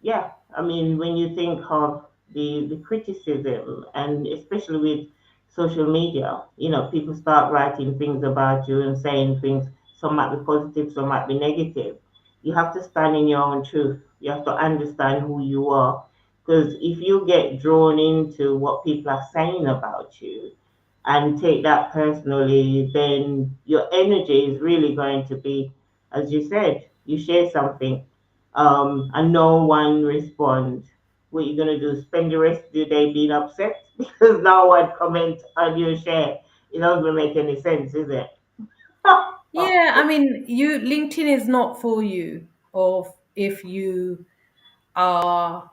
yeah, I mean, when you think of the criticism, and especially with social media, people start writing things about you and saying things, some might be positive, some might be negative. You have to stand in your own truth. You have to understand who you are. Because if you get drawn into what people are saying about you and take that personally, then your energy is really going to be, as you said, you share something, and no one responds. What you gonna do? Spend the rest of your day being upset because no one comment on your share? It doesn't make any sense, is it? Yeah, I mean, you LinkedIn is not for you, or if you are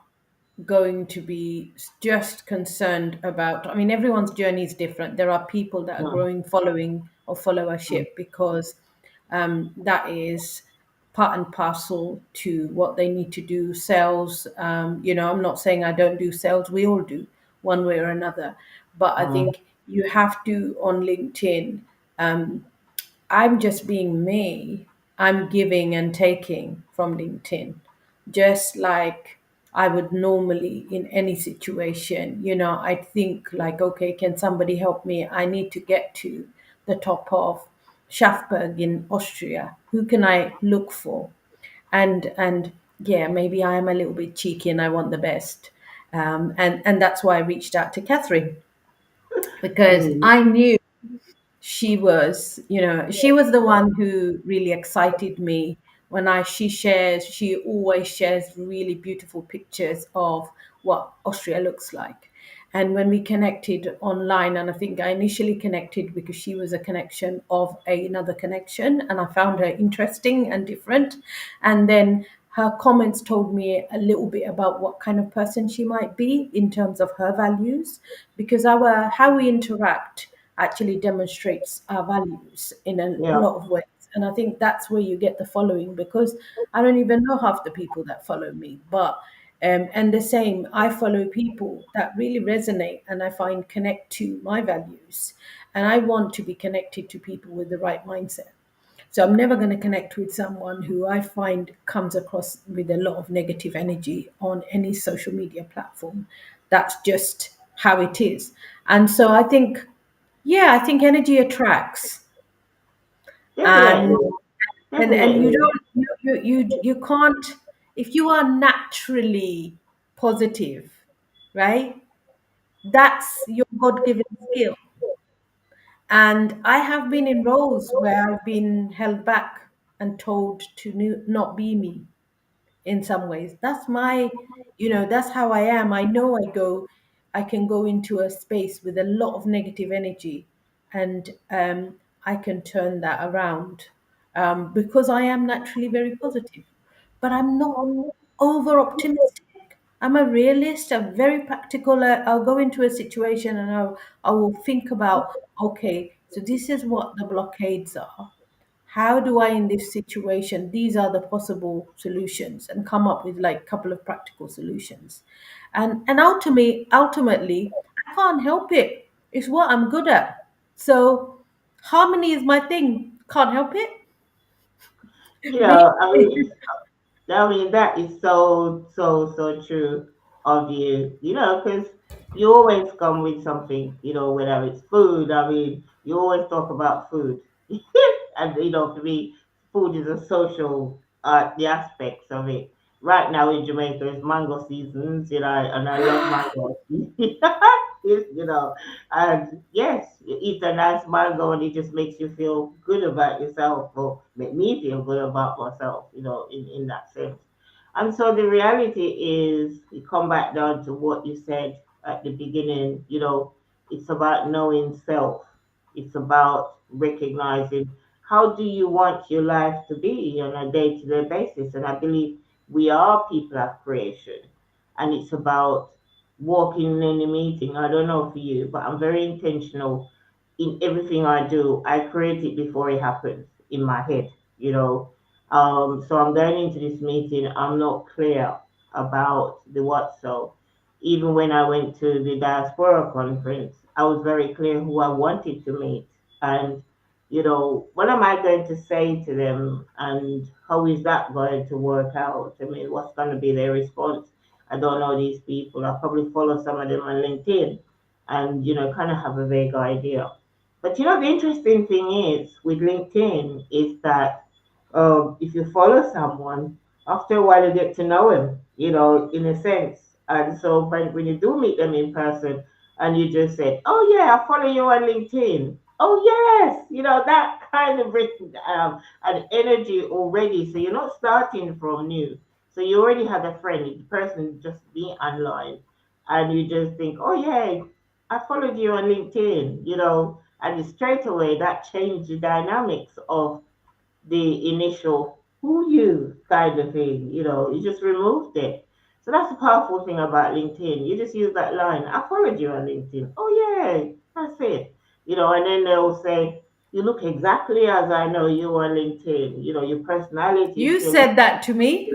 going to be just concerned about, I mean, everyone's journey is different. There are people that are Mm, growing following or mm, followership because that is part and parcel to what they need to do. Sales, I'm not saying I don't do sales, we all do one way or another, but I mm. think you have to on LinkedIn. I'm just being me. I'm giving and taking from LinkedIn, just like I would normally in any situation. I think like, okay, can somebody help me? I need to get to the top of Schaffberg in Austria. Who can I look for? And yeah, maybe I am a little bit cheeky and I want the best. And that's why I reached out to Catherine because Mm. I knew she was the one who really excited me when she always shares really beautiful pictures of what Austria looks like. And when we connected online, and I think I initially connected because she was a connection of another connection, and I found her interesting and different. And then her comments told me a little bit about what kind of person she might be in terms of her values, because our how we interact actually demonstrates our values in a Yeah. lot of ways. And I think that's where you get the following, because I don't even know half the people that follow me. But and the same, I follow people that really resonate and I find connect to my values. And I want to be connected to people with the right mindset. So I'm never going to connect with someone who I find comes across with a lot of negative energy on any social media platform. That's just how it is. And so I think, yeah, I think energy attracts. And Definitely. and you Definitely. don't you can't, if you are naturally positive, right? That's your God-given skill. And I have been in roles where I've been held back and told to not be me in some ways. That's my, that's how I am. I know I can go into a space with a lot of negative energy, and I can turn that around because I am naturally very positive. But I'm not over optimistic. I'm a realist. I'm very practical. I'll go into a situation and I will think about, okay, so this is what the blockades are. How do I, in this situation, these are the possible solutions, and come up with like a couple of practical solutions. And ultimately, I can't help it. It's what I'm good at. So harmony is my thing. Can't help it. You Be know, I mean, that is so, so, so true of you, because you always come with something, whether it's food. I mean, you always talk about food. And, for me, food is a social, the aspects of it. Right now in Jamaica, it's mango seasons, and I love mango. You know, and yes, you eat a nice mango and it just makes you feel good about yourself, or make me feel good about myself, in that sense. And so the reality is, we come back down to what you said at the beginning, it's about knowing self. It's about recognizing how do you want your life to be on a day-to-day basis. And I believe we are people of creation. And it's about walking in a meeting. I don't know for you, but I'm very intentional in everything I do. I create it before it happens in my head. So I'm going into this meeting, I'm not clear about the what. So even when I went to the diaspora conference, I was very clear who I wanted to meet. And, what am I going to say to them, and how is that going to work out? I mean, what's going to be their response? I don't know these people. I probably follow some of them on LinkedIn and, kind of have a vague idea. But the interesting thing is with LinkedIn is that if you follow someone, after a while you get to know him, in a sense. And so when you do meet them in person and you just said, oh, yeah, I follow you on LinkedIn. Oh, yes, that kind of an energy already. So you're not starting from new. So you already had a friend, the person just being online. And you just think, oh, yeah, I followed you on LinkedIn, and straight away that changed the dynamics of the initial who you kind of thing, you just removed it. So that's the powerful thing about LinkedIn. You just use that line, I followed you on LinkedIn. Oh, yeah, that's it. And then they'll say, you look exactly as I know you on LinkedIn. Your personality You is so, said that to me.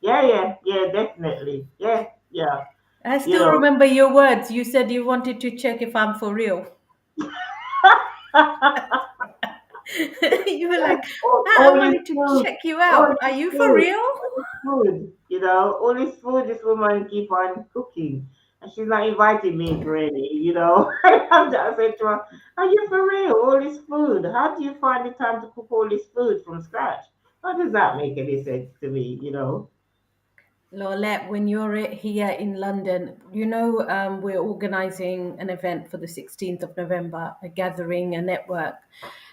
yeah, yeah, yeah, definitely. Yeah, yeah. I You still know, remember your words. You said you wanted to check if I'm for real. You were like, "Ah, I all this wanted to food, check you all out. Are this you for food, real?" all this food, all this food this woman keep on cooking. And she's not inviting me for any. I'm just saying to her, are you for real? All this food. How do you find the time to cook all this food from scratch? How does that make any sense to me? Lorlett, when you're here in London, we're organizing an event for the 16th of November, a gathering, a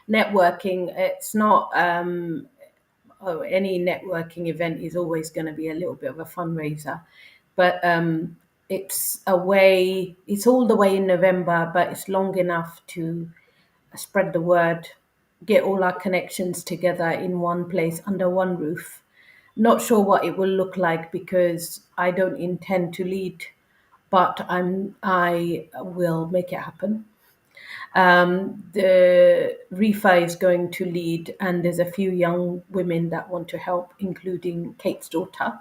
networking. It's not, any networking event is always going to be a little bit of a fundraiser, but it's all the way in November, but it's long enough to spread the word, get all our connections together in one place under one roof. Not sure what it will look like because I don't intend to lead, but I will make it happen. The Rifa is going to lead, and there's a few young women that want to help, including Kate's daughter.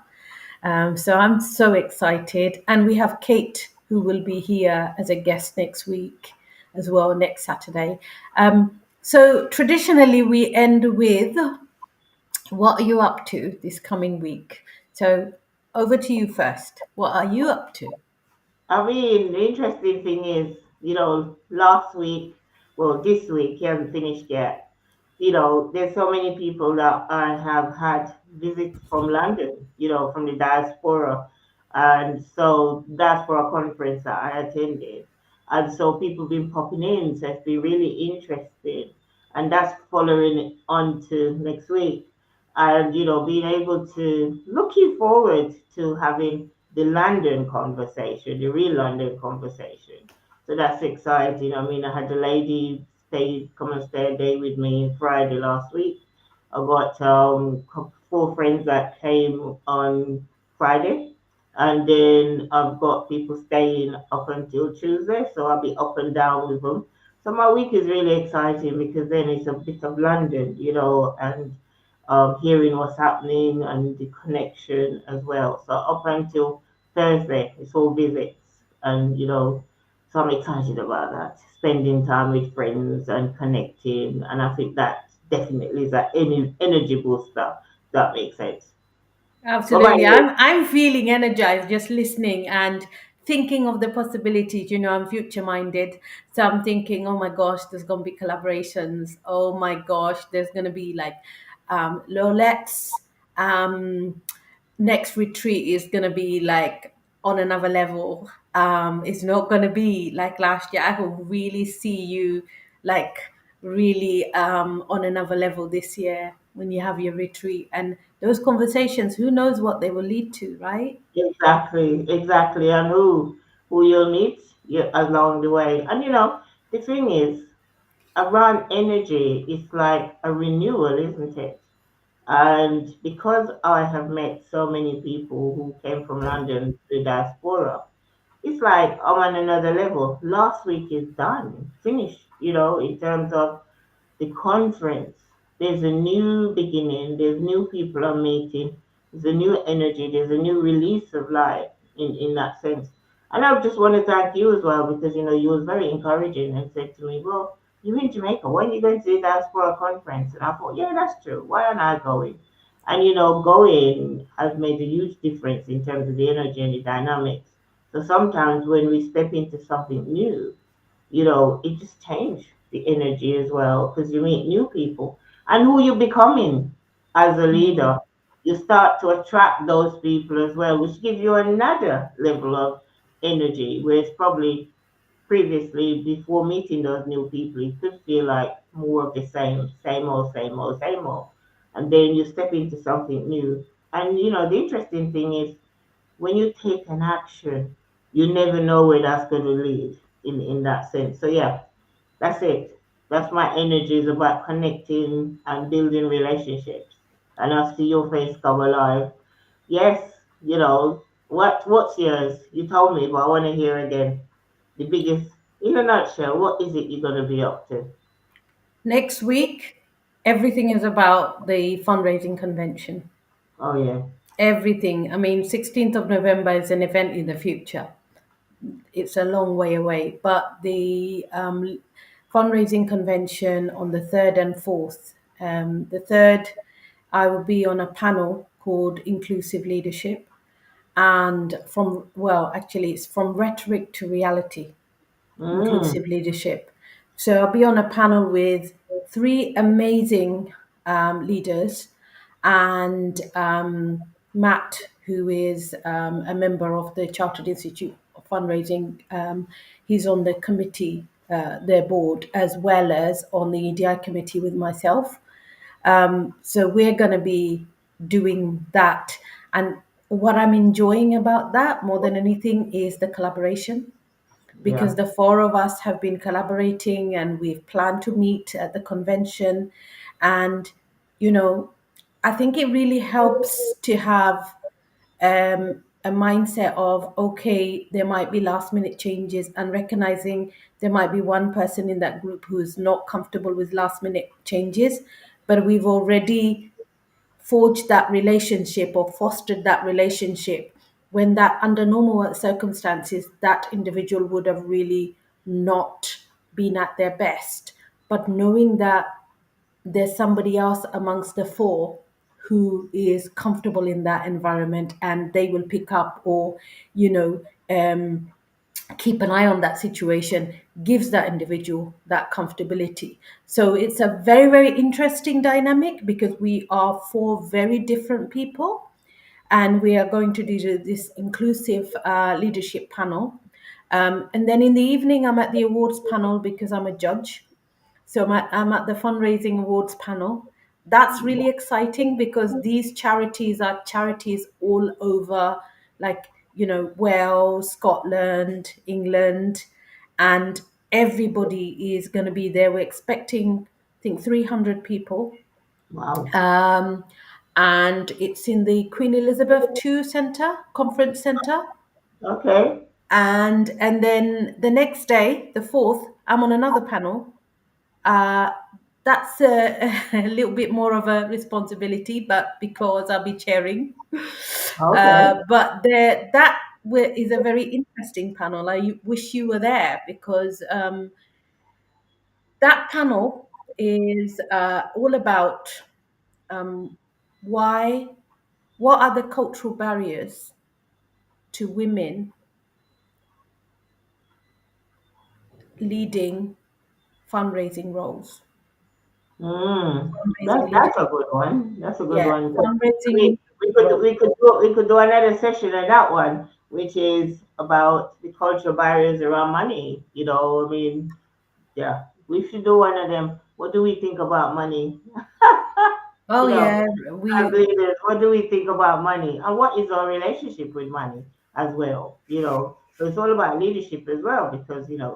So I'm so excited. And we have Kate, who will be here as a guest next week as well, next Saturday. So traditionally, we end with what are you up to this coming week? So over to you first. What are you up to? I mean, the interesting thing is, last week, well, this week, he hasn't finished yet. There's so many people that I have had visits from London, from the diaspora. And so diaspora conference that I attended. And so people been popping in, so it's been really interesting. And that's following on to next week. And, being able to, looking forward to having the London conversation, the real London conversation. So that's exciting. I mean, I had a lady come and stay a day with me Friday last week. I got four friends that came on Friday, and then I've got people staying up until Tuesday, so I'll be up and down with them. So my week is really exciting because then it's a bit of London, and hearing what's happening and the connection as well. So up until Thursday, it's all visits, and so I'm excited about that. Spending time with friends and connecting, and I think that definitely is an energy booster. That makes sense. What about Absolutely. you? I'm feeling energized just listening and thinking of the possibilities. I'm future minded. So I'm thinking, oh my gosh, there's gonna be collaborations. Oh my gosh, there's gonna be like Lorlett's next retreat is gonna be like on another level. It's not gonna be like last year. I can really see you like really on another level this year when you have your retreat, and those conversations, who knows what they will lead to, right? Exactly, exactly. And who you'll meet along the way. And the thing is, around energy, it's like a renewal, isn't it? And because I have met so many people who came from London, the diaspora, it's like I'm on another level. Last week is done, finished, in terms of the conference. There's a new beginning, there's new people I'm meeting, there's a new energy, there's a new release of life in that sense. And I just want to thank you as well because you was very encouraging and said to me, well, you're in Jamaica, when are you going to the diaspora conference? And I thought, yeah, that's true. Why am I going? And going has made a huge difference in terms of the energy and the dynamics. So sometimes when we step into something new, it just changed the energy as well because you meet new people and who you becoming as a leader. You start to attract those people as well, which gives you another level of energy. Whereas probably previously, before meeting those new people, it could feel like more of the same old, same old, same old. And then you step into something new. And the interesting thing is when you take an action, you never know where that's going to lead in that sense. So yeah, that's it. That's my energy is about connecting and building relationships. And I see your face come alive. Yes, what's yours? You told me, but I want to hear again. The biggest, in a nutshell, what is it you're gonna be up to? Next week, everything is about the fundraising convention. Oh yeah. Everything. I mean, 16th of November is an event in the future. It's a long way away, but the fundraising convention on the 3rd and 4th. The 3rd, I will be on a panel called Inclusive Leadership. And actually, it's from rhetoric to reality, Mm, inclusive leadership. So I'll be on a panel with three amazing leaders, and Matt, who is a member of the Chartered Institute of Fundraising. He's on the committee, their board, as well as on the EDI committee with myself. So we're going to be doing that. And what I'm enjoying about that more than anything is the collaboration, because yeah. the four of us have been collaborating and we've planned to meet at the convention. And, you know, I think it really helps to have a mindset of, okay, there might be last minute changes, and recognizing there might be one person in that group who's not comfortable with last minute changes, but we've already forged that relationship or fostered that relationship when that under normal circumstances that individual would have really not been at their best. But knowing that there's somebody else amongst the four who is comfortable in that environment, and they will pick up, or you know um, keep an eye on that situation, gives that individual that comfortability. So it's a very, very interesting dynamic, because we are four very different people, and we are going to do this inclusive leadership panel. And then in the evening, I'm at the awards panel because I'm a judge. So I'm at the fundraising awards panel. That's really exciting, because these charities are charities all over, like, Wales, Scotland, England, and everybody is going to be there. We're expecting, I think, 300 people. Wow. Um, and it's in the Queen Elizabeth II Centre, Conference Centre. Okay. And then the next day, the 4th, I'm on another panel. uh, that's a little bit more of a responsibility, but because I'll be chairing. Okay. But is a very interesting panel. I wish you were there, because that panel is all about um, why, what are the cultural barriers to women leading fundraising roles, fundraising That's a leadership. good one. That's a good Yeah, one. fundraising roles. We could do another session on that one, which is about the cultural barriers around money. I mean, yeah, we should do one of them. What do we think about money? Oh you know, yeah, as we leaders, what do we think about money, and what is our relationship with money as well? So it's all about leadership as well, because yeah.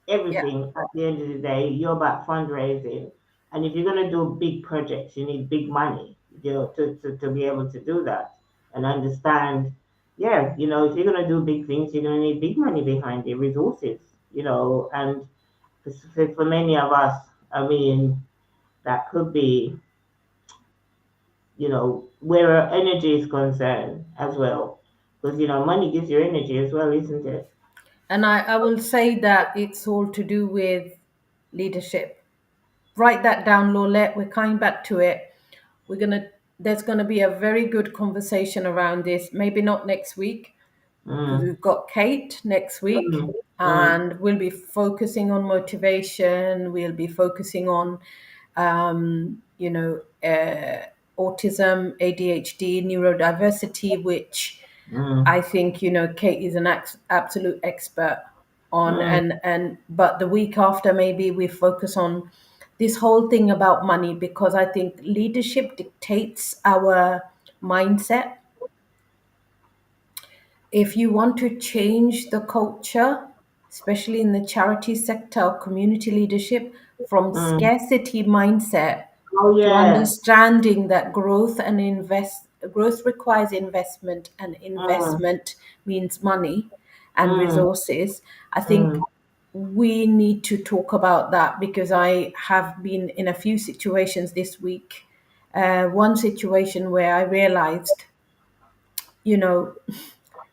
everything at the end of the day, you're about fundraising. And if you're going to do big projects, you need big money, to be able to do that and understand. Yeah, if you're going to do big things, you're going to need big money behind it, resources, and for many of us, I mean, that could be, where our energy is concerned as well. Because, money gives you energy as well, isn't it? And I will say that it's all to do with leadership. Write that down, Lorlett. We're coming back to it. There's gonna be a very good conversation around this. Maybe not next week, because Mm, we've got Kate next week, mm, mm, and we'll be focusing on motivation. We'll be focusing on, autism, ADHD, neurodiversity, which mm, I think, Kate is an absolute expert on. mm, And but the week after, maybe we focus on this whole thing about money, because I think leadership dictates our mindset. If you want to change the culture, especially in the charity sector or community leadership, from mm. scarcity mindset Oh, to yes. understanding that growth requires investment, and Mm, investment means money and mm, resources. I think mm, we need to talk about that, because I have been in a few situations this week. One situation where I realized, you know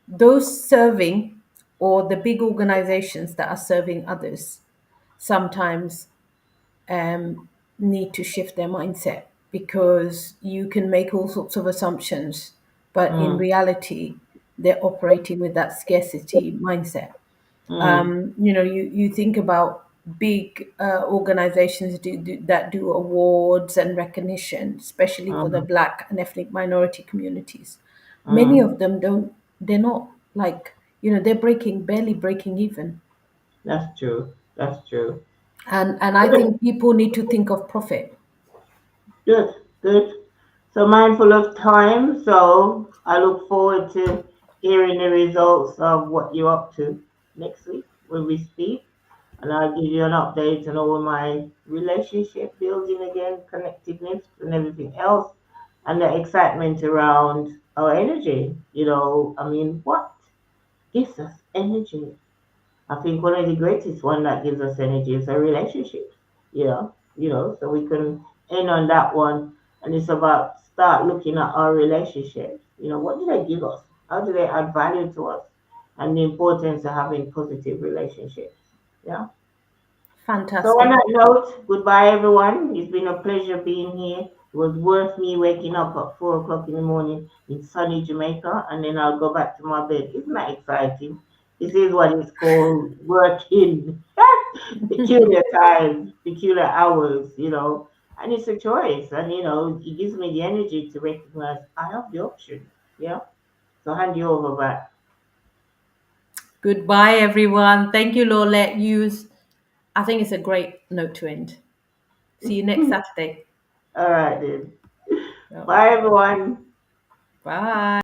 those serving, or the big organizations that are serving others, sometimes need to shift their mindset, because you can make all sorts of assumptions, but in mm, reality, they're operating with that scarcity mindset. mm, You think about big organizations that do awards and recognition, especially for the mm, Black and ethnic minority communities. Many mm. of them don't. They're not, like, they're barely breaking even. That's true. That's true. And I think people need to think of profit. Good, good. So mindful of time. So I look forward to hearing the results of what you're up to next week when we speak. and I'll give you an update on all my relationship building again, connectedness, and everything else, and the excitement around our energy. I mean, what gives us energy? I think one of the greatest one that gives us energy is a relationship. So we can end on that one, and it's about start looking at our relationships. What do they give us? How do they add value to us? And the importance of having positive relationships. Yeah. So on Fantastic. that note, goodbye everyone. It's been a pleasure being here. It was worth me waking up at 4 o'clock in the morning in sunny Jamaica, and then I'll go back to my bed. Isn't that exciting? This is what it's called working. Peculiar times, peculiar hours. And it's a choice. And it gives me the energy to recognize I have the option. Yeah. So hand you over back. Goodbye, everyone. Thank you, Lorlett. I think it's a great note to end. See you next Saturday. All right then. Yep. Bye everyone. Bye.